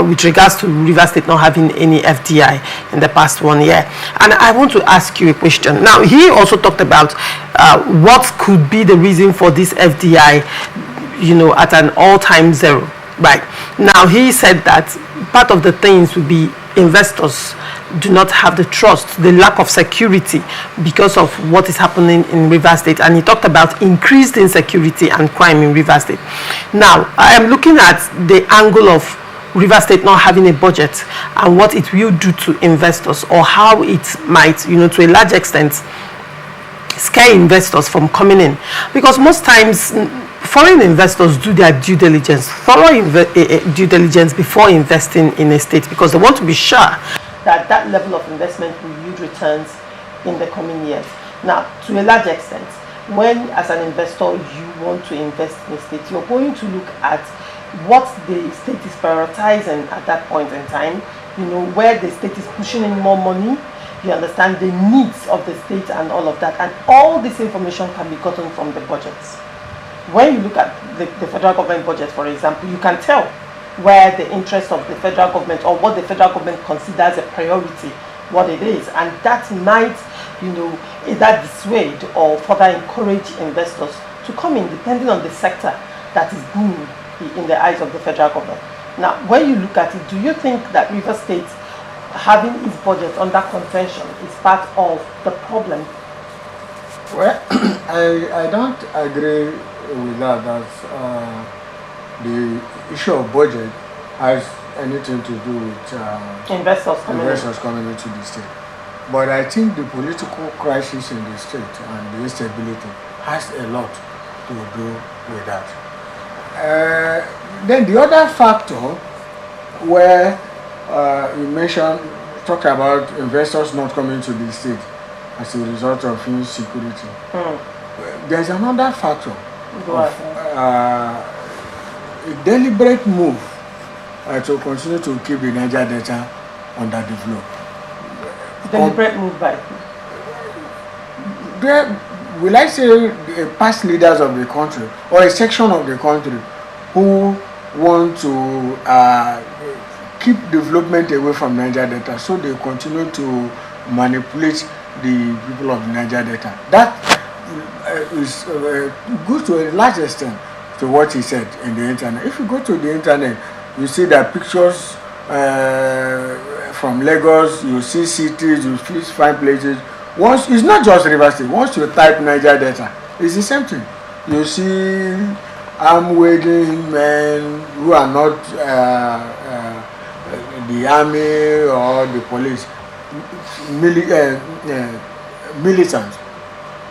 with regards to Rivers State not having any FDI in the past 1 year. And I want to ask you a question. Now, he also talked about what could be the reason for this FDI, you know, at an all-time zero. Right. Now, he said that part of the things would be investors do not have the trust, the lack of security because of what is happening in Rivers State. And he talked about increased insecurity and crime in Rivers State. Now, I am looking at the angle of Rivers State not having a budget and what it will do to investors, or how it might, you know, to a large extent scare investors from coming in. Because most times foreign investors do their due diligence, thorough due diligence before investing in a state, because they want to be sure that that level of investment will yield returns in the coming years. Now, to a large extent, when as an investor you want to invest in a state, you're going to look at what the state is prioritizing at that point in time, you know, where the state is pushing in more money, you understand, the needs of the state and all of that. And all this information can be gotten from the budgets. When you look at the federal government budget, for example, you can tell where the interest of the federal government or what the federal government considers a priority, what it is. And that might, either dissuade or further encourage investors to come in, depending on the sector that is booming in the eyes of the federal government. Now, when you look at it, do you think that Rivers State having its budget under contention is part of the problem? Well, I don't agree with that. The issue of budget has anything to do with investors coming into the state. But I think the political crisis in the state and the instability has a lot to do with that. Then the other factor where you talked about investors not coming to the state as a result of insecurity. There's another factor of a deliberate move to continue to keep the Niger Delta underdeveloped. Deliberate move by? Will I say the past leaders of the country or a section of the country who want to keep development away from Niger Delta, so they continue to manipulate the people of the Niger Delta. That is good to a large extent to what he said in the internet. If you go to the internet, you see that pictures from Lagos, you see cities, you see fine places. Once it's not just Rivers State. Once you type Niger Delta, it's the same thing. You see arm-wielding men who are not the army or the police, militants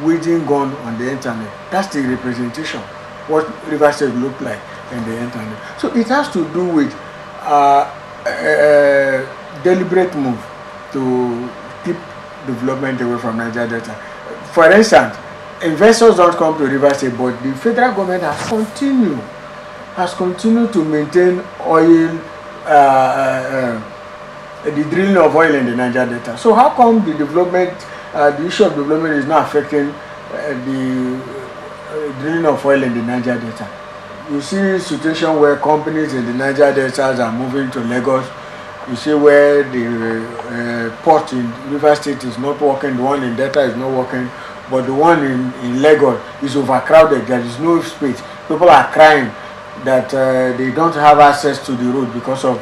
wielding gun on the internet. That's the representation what Rivers State look like in the internet. So it has to do with deliberate move to keep development away from Niger Delta. For instance, investors don't come to Rivers State, but the federal government has continued to maintain oil, the drilling of oil in the Niger Delta. So how come the development, the issue of development is not affecting the drilling of oil in the Niger Delta? You see a situation where companies in the Niger Delta are moving to Lagos. You see where the port in Rivers State is not working, the one in Delta is not working, but the one in Lagos is overcrowded. There is no space. People are crying that they don't have access to the road because of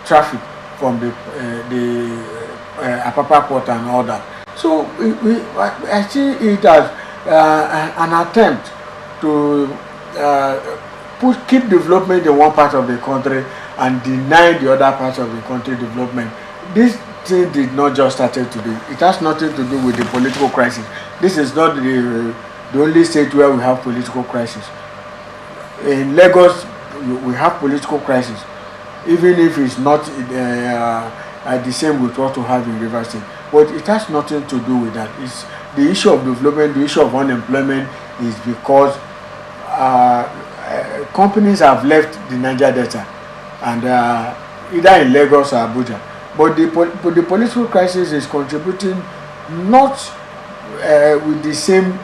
traffic from the Apapa port and all that. So I see it as an attempt to keep development in one part of the country and deny the other parts of the country development. This thing did not just start today. It has nothing to do with the political crisis. This is not the only state where we have political crisis. In Lagos, we have political crisis, even if it's not the same with what we have in Rivers State. But it has nothing to do with that. It's the issue of development, the issue of unemployment is because companies have left the Niger Delta and either in Lagos or Abuja. But the political crisis is contributing not with the same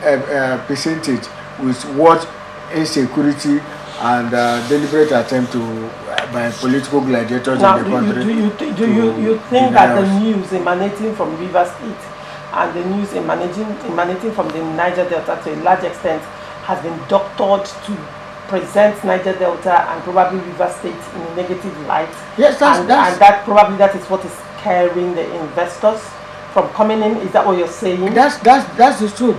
percentage with what insecurity and deliberate attempt to by political gladiators now, in the country. Do you think that the news emanating from Rivers State and the news emanating from the Niger Delta to a large extent has been doctored to present Niger Delta and probably Rivers State in a negative light? Yes, and that is what is scaring the investors from coming in? Is that what you're saying? That's the truth.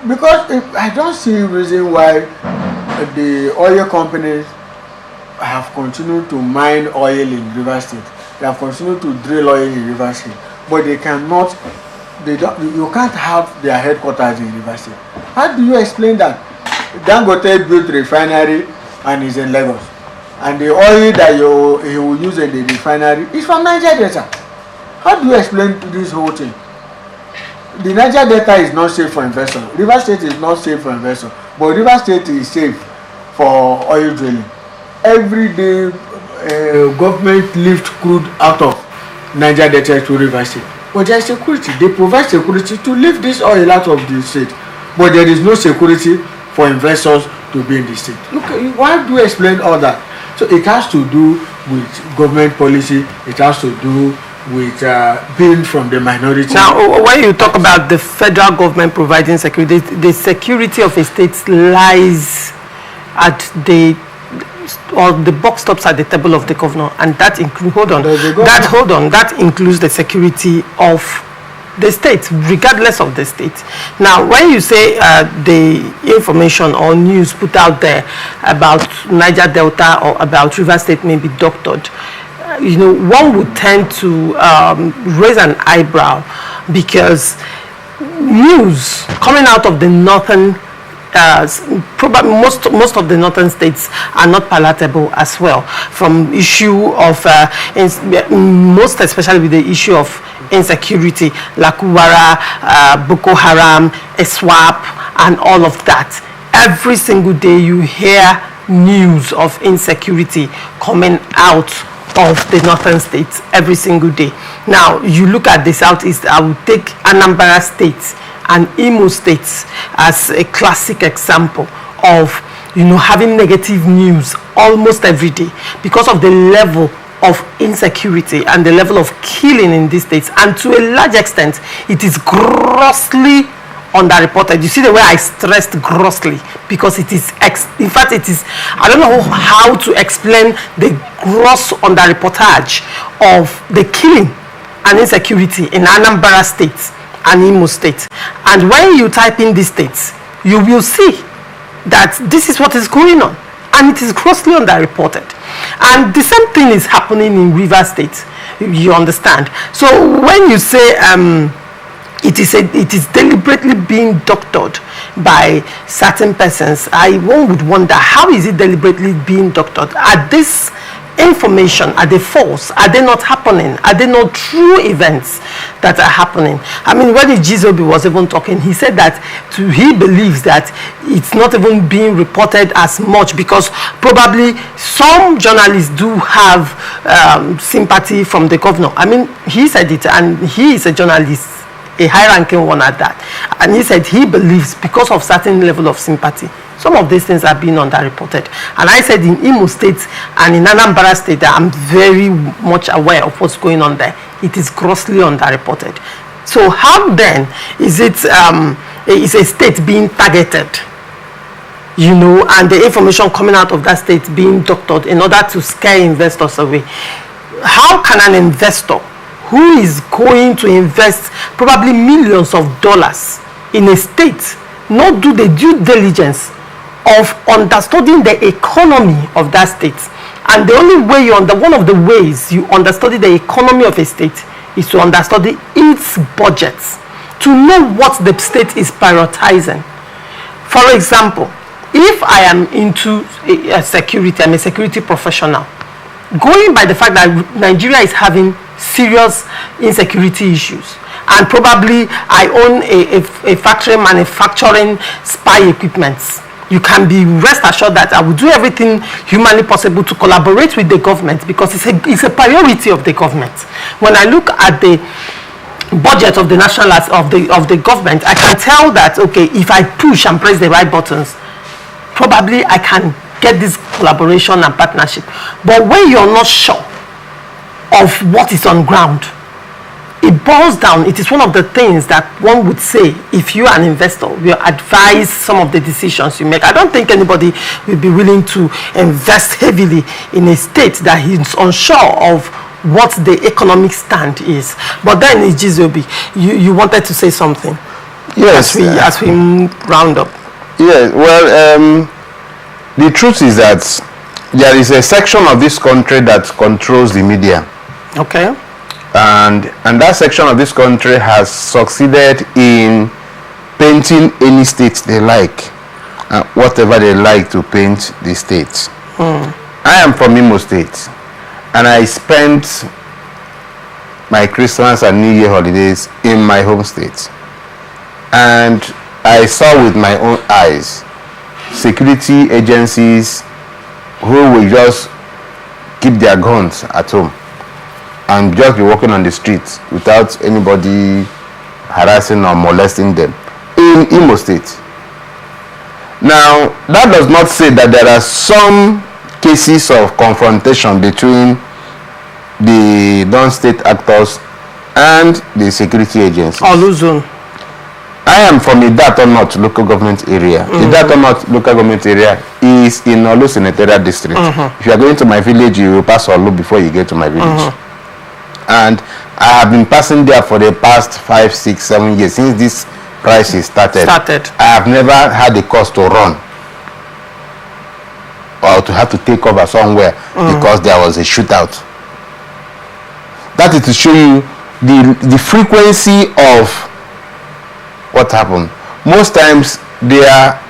Because I don't see a reason why the oil companies have continued to mine oil in Rivers State. They have continued to drill oil in Rivers State, but you can't have their headquarters in Rivers State. How do you explain that? Dangote built refinery and is in Lagos, and the oil that he will use in the refinery is from Niger Delta. How do you explain this whole thing? The Niger Delta is not safe for investors. Rivers State is not safe for investors, but Rivers State is safe for oil drilling. Every day, government lift crude out of Niger Delta to Rivers State. But there is security. They provide security to lift this oil out of the state. But there is no security for investors to be in the state. Look, why do you explain all that? So it has to do with government policy. It has to do with being from the minority. Now, when you talk about the federal government providing security, the security of a state lies at the buck stops at the table of the governor, and that includes that includes the security of the state, regardless of the state. Now, when you say the information or news put out there about Niger Delta or about River State may be doctored, one would tend to raise an eyebrow, because news coming out of the northern, probably most of the northern states are not palatable as well, from issue of most especially with the issue of insecurity, Lakubara, Boko Haram, ISWAP, and all of that. Every single day you hear news of insecurity coming out of the northern states every single day. Now, you look at the southeast, I will take Anambra State and Imo State as a classic example of having negative news almost every day because of the level of insecurity and the level of killing in these states, and to a large extent it is grossly underreported. You see the way I stressed grossly, because it is in fact it is, I don't know how to explain the gross underreportage of the killing and insecurity in Anambra State and Imo State. And when you type in these states, you will see that this is what is going on, and it is grossly underreported. And the same thing is happening in River State, you understand. So when you say it is deliberately being doctored by certain persons, one would wonder, how is it deliberately being doctored? Are this information, are they false? Are they not happening? Are they not true events that are happening? I mean, when Jizobi was even talking, he said that he believes that it's not even being reported as much, because probably some journalists do have sympathy from the governor. I mean, he said it, and he is a journalist, a high-ranking one at that, and he said he believes because of certain level of sympathy, some of these things are being underreported. And I said in Imo State and in Anambra State that I'm very much aware of what's going on there. It is grossly underreported. So how then is it is a state being targeted, and the information coming out of that state being doctored in order to scare investors away? How can an investor who is going to invest probably millions of dollars in a state not do the due diligence of understanding the economy of that state? And the only way one of the ways you understudy the economy of a state is to understudy its budgets, to know what the state is prioritizing. For example, if I am into security, I'm a security professional, going by the fact that Nigeria is having serious insecurity issues, and probably I own a factory manufacturing spy equipment, you can be rest assured that I will do everything humanly possible to collaborate with the government, because it's a priority of the government. When I look at the budget of the national of the government, I can tell that, okay, if I push and press the right buttons, probably I can get this collaboration and partnership. But when you're not sure of what is on ground, it boils down, it is one of the things that one would say, if you are an investor, will advise some of the decisions you make. I don't think anybody will be willing to invest heavily in a state that is unsure of what the economic stand is. But then, Ijizobi, you wanted to say something. Yes. As we round up. Yeah, well, the truth is that there is a section of this country that controls the media. Okay. And that section of this country has succeeded in painting any state they like, whatever they like to paint the state. I am from Imo State, and I spent my Christmas and New Year holidays in my home state, and I saw with my own eyes security agencies who will just keep their guns at home. and just be walking on the streets without anybody harassing or molesting them in Imo State. Now, that does not say that there are some cases of confrontation between the non-state actors and the security agencies. Oluzon. I am from Idato-North local government area. Idato-North local government area is in Olu Senatorial District. If you are going to my village, you will pass Olu before you get to my village. And I have been passing there for the past 5, 6, 7 years since this crisis started. I have never had a cause to run or to have to take cover somewhere because there was a shootout. That is to show you the frequency of what happened. Most times they are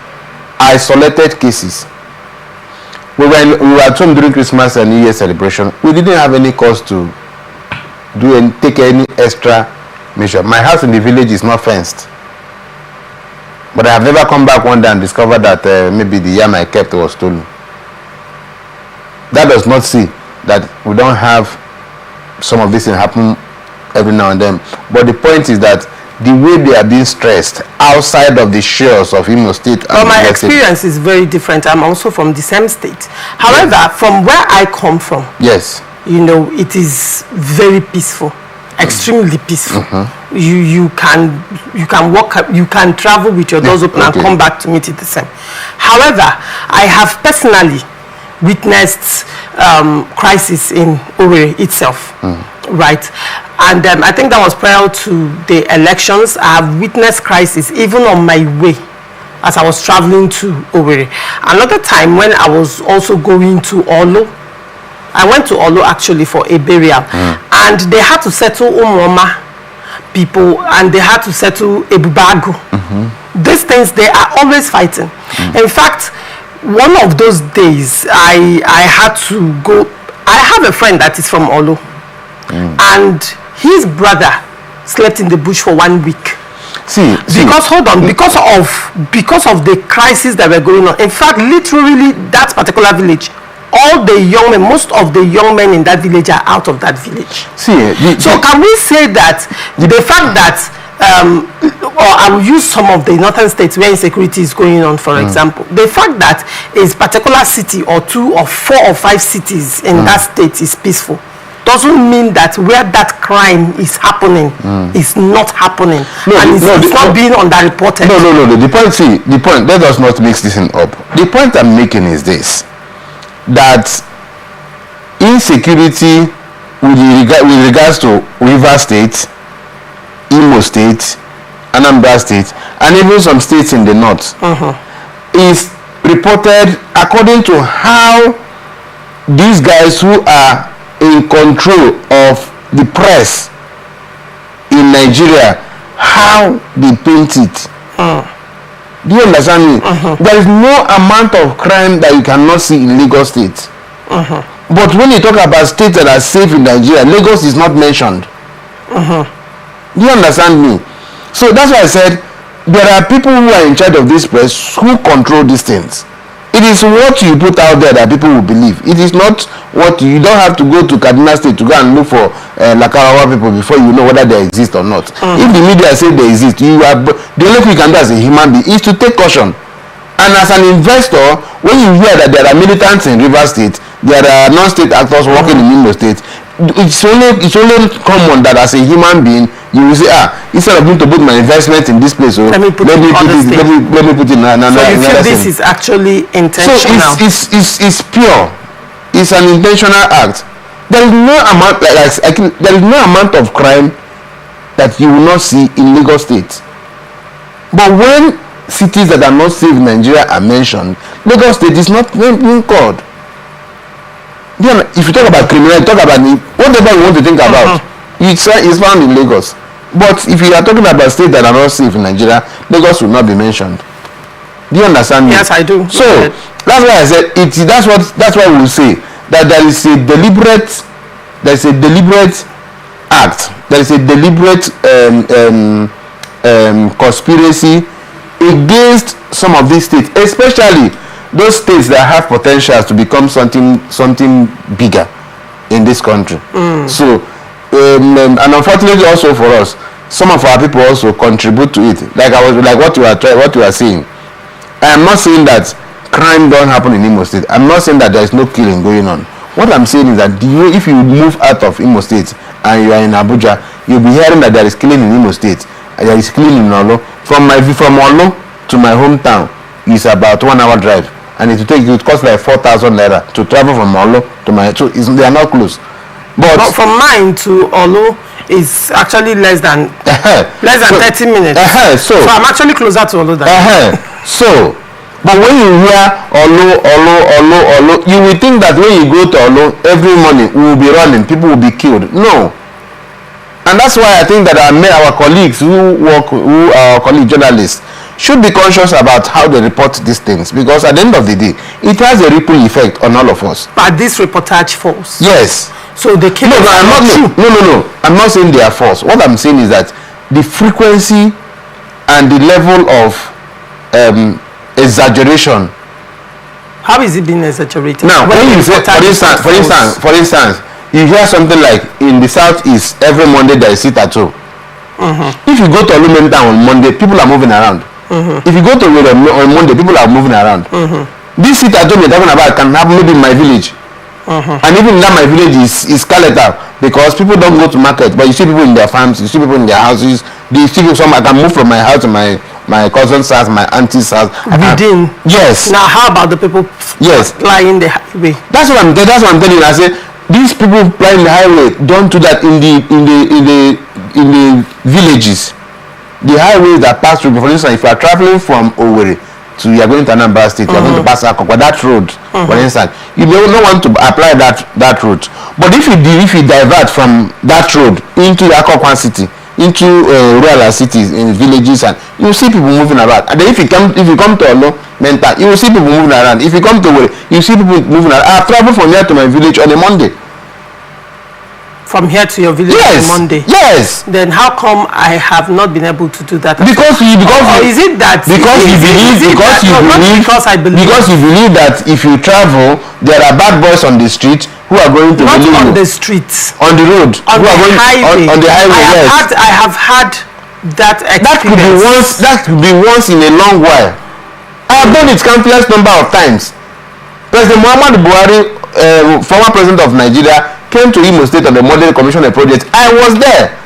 isolated cases. We were at home during Christmas and New Year celebration. We didn't have any cause to take any extra measure. My house in the village is not fenced, but I have never come back one day and discovered that maybe the yam I kept was stolen. That does not see that we don't have some of this thing happen every now and then. But the point is that the way they are being stressed outside of the shores of Imo State. Well, my experience is very different. I'm also from the same state. However, from where I come from, yes, you know, it is very peaceful, extremely peaceful. You can walk, you can travel with your doors open and come back to meet it the same. However, I have personally witnessed crisis in Owerri itself, right? And I think that was prior to the elections. I have witnessed crisis even on my way as I was traveling to Owerri. Another time when I was also going to Olo, I went to Olo actually for a burial, and they had to settle Umoma people, and they had to settle Ebubago. These things, they are always fighting. In fact, one of those days, I had to go. I have a friend that is from Olo, and his brother slept in the bush for 1 week. Because of the crisis that were going on. In fact, literally that particular village, all the young men, most of the young men in that village are out of that village. So can we say that the fact that or I will use some of the northern states where insecurity is going on, for example, the fact that a particular city or 2 or 4 or 5 cities in that state is peaceful doesn't mean that where that crime is happening is not happening and it's not being underreported. No. The point, let us not mix this thing up. The point I'm making is this, that insecurity with regards to Rivers State, Imo State, Anambra State, and even some states in the north is reported according to how these guys who are in control of the press in Nigeria, how they paint it. Do you understand me? There is no amount of crime that you cannot see in Lagos State. But when you talk about states that are safe in Nigeria, Lagos is not mentioned. Do you understand me? So that's why I said there are people who are in charge of this press who control these things. It is what you put out there that people will believe. It is not what you don't have to go to Kaduna State to go and look for Lakarawa people before you know whether they exist or not. If the media say they exist, the only thing you can do as a human being is to take caution. And as an investor, when you hear that there are militants in Rivers State, there are non-state actors working in Imo State, it's only common that as a human being you will say, instead of me to put my investment in this place, let me put it in another. So you feel this is actually intentional? So it's pure. It's an intentional act. There is no amount there is no amount of crime that you will not see in Lagos State. But when cities that are not safe in Nigeria are mentioned, Lagos State is not being called. If you talk about criminality, talk about whatever you want to think about, it's found in Lagos. But if you are talking about states that are not safe in Nigeria, Lagos will not be mentioned. Do you understand me? Yes, I do. So that's why I said that's why we will say that there is a deliberate act, there is a deliberate conspiracy against some of these states, especially those states that have potential to become something bigger in this country. So and unfortunately also for us, some of our people also contribute to it. Like what you are saying. I am not saying that crime don't happen in Imo State. I'm not saying that there is no killing going on. What I'm saying is that if you move out of Imo State and you are in Abuja, you'll be hearing that there is killing in Imo State. There is killing in Olo. From Olo to my hometown is about 1 hour drive, and it would cost like 4,000 naira to travel from Olo to my. So they are not close. But from mine to Olo is actually less than 30 minutes. So I'm actually closer to Olo than. So, but when you hear Olo, you will think that when you go to Olo every morning we will be running, people will be killed. No. And that's why I think that our colleagues our colleague journalists should be conscious about how they report these things, because at the end of the day, it has a ripple effect on all of us. But this reportage false. Yes. So they kill. No, I'm not saying they are false. What I'm saying is that the frequency and the level of exaggeration. How is it being exaggerated? Now, when you say, for instance, you hear something like in the southeast every Monday there is sit-at-home. If you go to Olumenta on Monday, people are moving around. If you go to on Monday, people are moving around. This sit-at-home you're talking about can happen maybe in my village. And even that my village is skeletal, because people don't go to market, but you see people in their farms, you see people in their houses. You see people, I can move from my house to my cousin's house, my auntie's house. Within. Yes. Now how about the people flying the highway? That's what I'm telling you. I say these people flying the highway don't do that in the villages. The highways that pass through, for instance, if you are traveling from Owerri to, you are going to Anambra State, you are going to pass Akokwa, that road, for instance, you don't want to apply that route. But if you divert from that road into Akokwa city, into rural cities, in villages, and you will see people moving around. And then if you come to Olo, Menta, you will see people moving around. If you come to Owerri, you see people moving around. I have traveled from here to my village on a Monday. From here to your village on Monday? Yes. Then how come I have not been able to do that? Because you believe that if you travel, there are bad boys on the street who are going to not on the streets, on the road, on the highway. On the highway. I have had that experience. That could be once in a long while. I have done it countless number of times. President Muhammadu Buhari, former president of Nigeria, came to Imo State on the model commissioner project. I was there.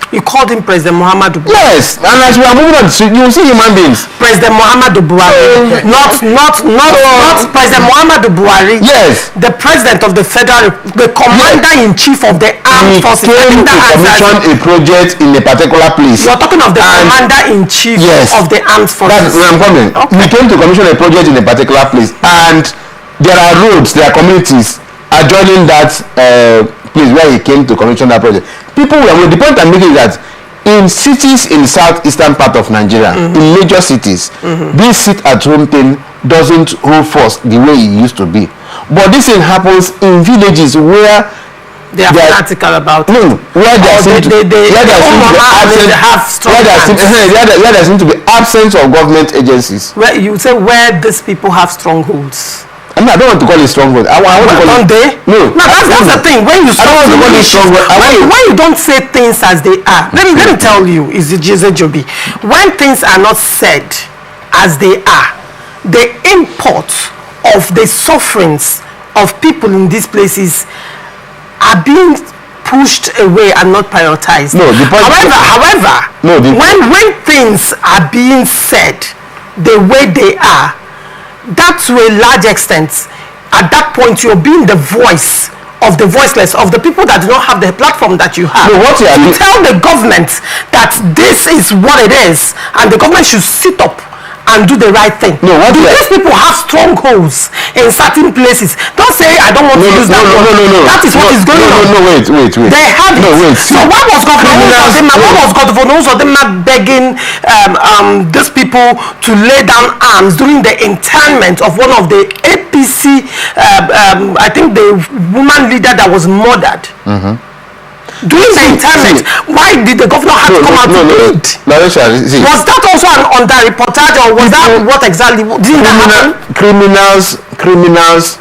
You called him President Muhammadu Buhari? Yes, and as we are moving on the street, you will see human beings. President Muhammadu Buhari, not President Muhammadu Buhari. Yes. The president of the federal, the commander-in-chief of the armed forces. He came to commission a project in a particular place. You are talking of the commander-in-chief of the armed forces. That's where I'm coming. Okay. We came to commission a project in a particular place, and there are roads, there are communities adjoining that place where he came to commission that project. The point I'm making is that in cities in southeastern part of Nigeria, in major cities, this sit-at-home thing doesn't hold force the way it used to be. But this thing happens in villages where they are fanatical about it. Where there seems to be absence of government agencies. Where you say where these people have strongholds. I don't want to call it stronghold. I want to call it. No, that's the thing. When you when you don't say things as they are, let me tell you, is it Joby? When things are not said as they are, the import of the sufferings of people in these places are being pushed away and not prioritized. No, however, when things are being said the way they are, that to a large extent, at that point you're being the voice of the voiceless, of the people that do not have the platform that you have. You tell the government that this is what it is, and the government should sit up and do the right thing. These people have strongholds in certain places. Don't say I don't want to use that word. That is what is going on. Wait. They have it. So why was Governor Uzodinma begging these people to lay down arms during the internment of one of the APC, I think the woman leader that was murdered? During the interment, why did the governor have to come out to plead? Was that also an under-reportage, or was that what exactly didn't happen? Criminals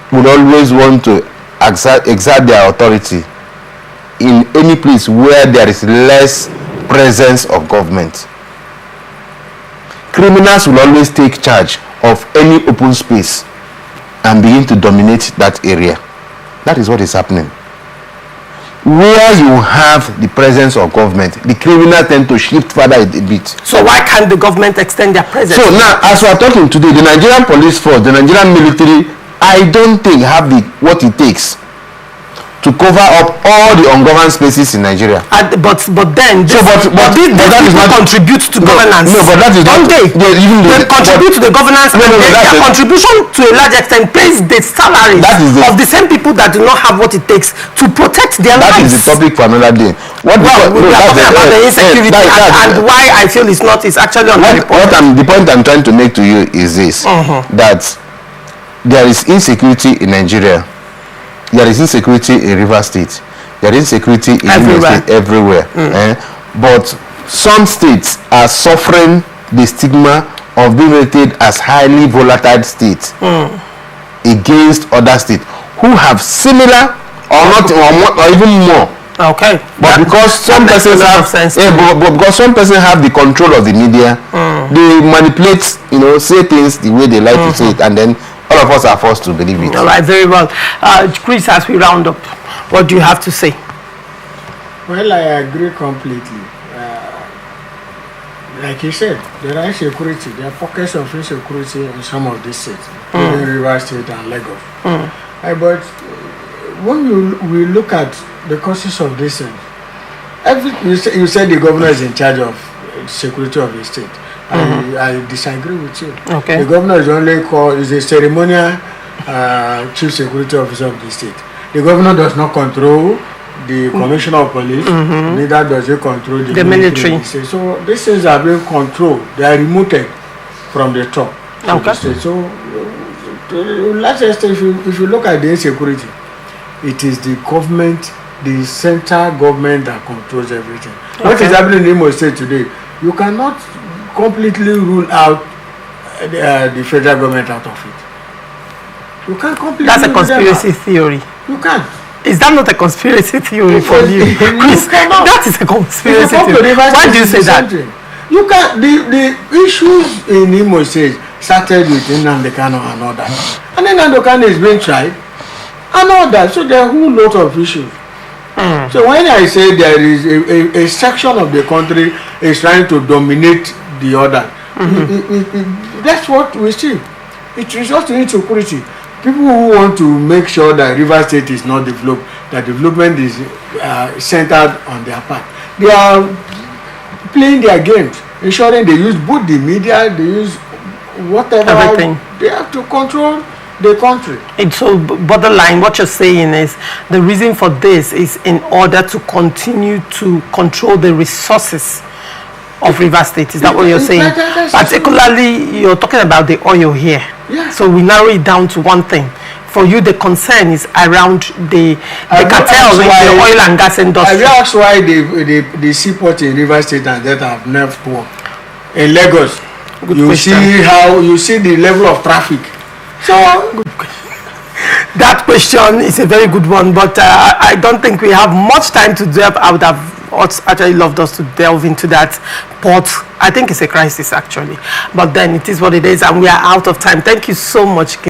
would always want to exert their authority in any place where there is less presence of government. Criminals will always take charge of any open space and begin to dominate that area. That is what is happening. Where you have the presence of government, the criminals tend to shift further a bit. So why can't the government extend their presence? So now, as we are talking today, the Nigerian police force, the Nigerian military, I don't think have what it takes to cover up all the ungoverned spaces in Nigeria. But then these people contribute to governance. No, but that is not. They contribute to the governance. Their contribution to a large extent pays the salaries of the same people that do not have what it takes to protect their lives. That is the topic for another day. We are talking about the insecurity and why I feel it's actually on the report. The point I'm trying to make to you is this: that there is insecurity in Nigeria. There is insecurity in River State. There is insecurity in everywhere. But some states are suffering the stigma of being rated as highly volatile states against other states who have similar or not or even more. Okay. But because some persons have the control of the media, they manipulate, say things the way they like to say it, and then all of us are forced to believe it. All right, very well. Chris, as we round up, what do you have to say? Well, I agree completely. Like you said, there are insecurity. There are pockets of insecurity in some of these states, including River State and Lagos. But when we look at the causes of this thing, you said the governor is in charge of security of the state. I disagree with you. Okay. The governor is a ceremonial chief security officer of the state. The governor does not control the commissioner of police, neither does he control the military. So these things are being controlled. They are removed from the top. Okay. So last extent, if you look at the insecurity, it is the government, the central government that controls everything. What is happening in Imo State today? You cannot completely rule out the federal government out of it. You can't completely. That's a conspiracy theory. You can't. Is that not a conspiracy theory for you? Chris, that is a conspiracy theory. Why do you say that? You can't. The issues in Imo State started with Nnamdi Kanu and all that, and then Nnamdi Kanu is being tried and all that. So there are a whole lot of issues. So when I say there is a section of the country is trying to dominate the other, that's what we see. It results in insecurity. People who want to make sure that River State is not developed, that development is centered on their part, they are playing their games, ensuring they use both the media, they use whatever. Everything. They have to control the country. And so, bottom line, what you're saying is the reason for this is in order to continue to control the resources of River State. Is that what you're saying? Particularly, you're talking about the oil here. Yeah. So we narrow it down to one thing. For you, the concern is around the cartel in the oil and gas industry. That's why the seaport in River State and that have never worked. In Lagos, you see the level of traffic. So that question is a very good one, but I don't think we have much time to delve. I would have actually loved us to delve into that port. I think it's a crisis actually, but then it is what it is, and we are out of time. Thank you so much,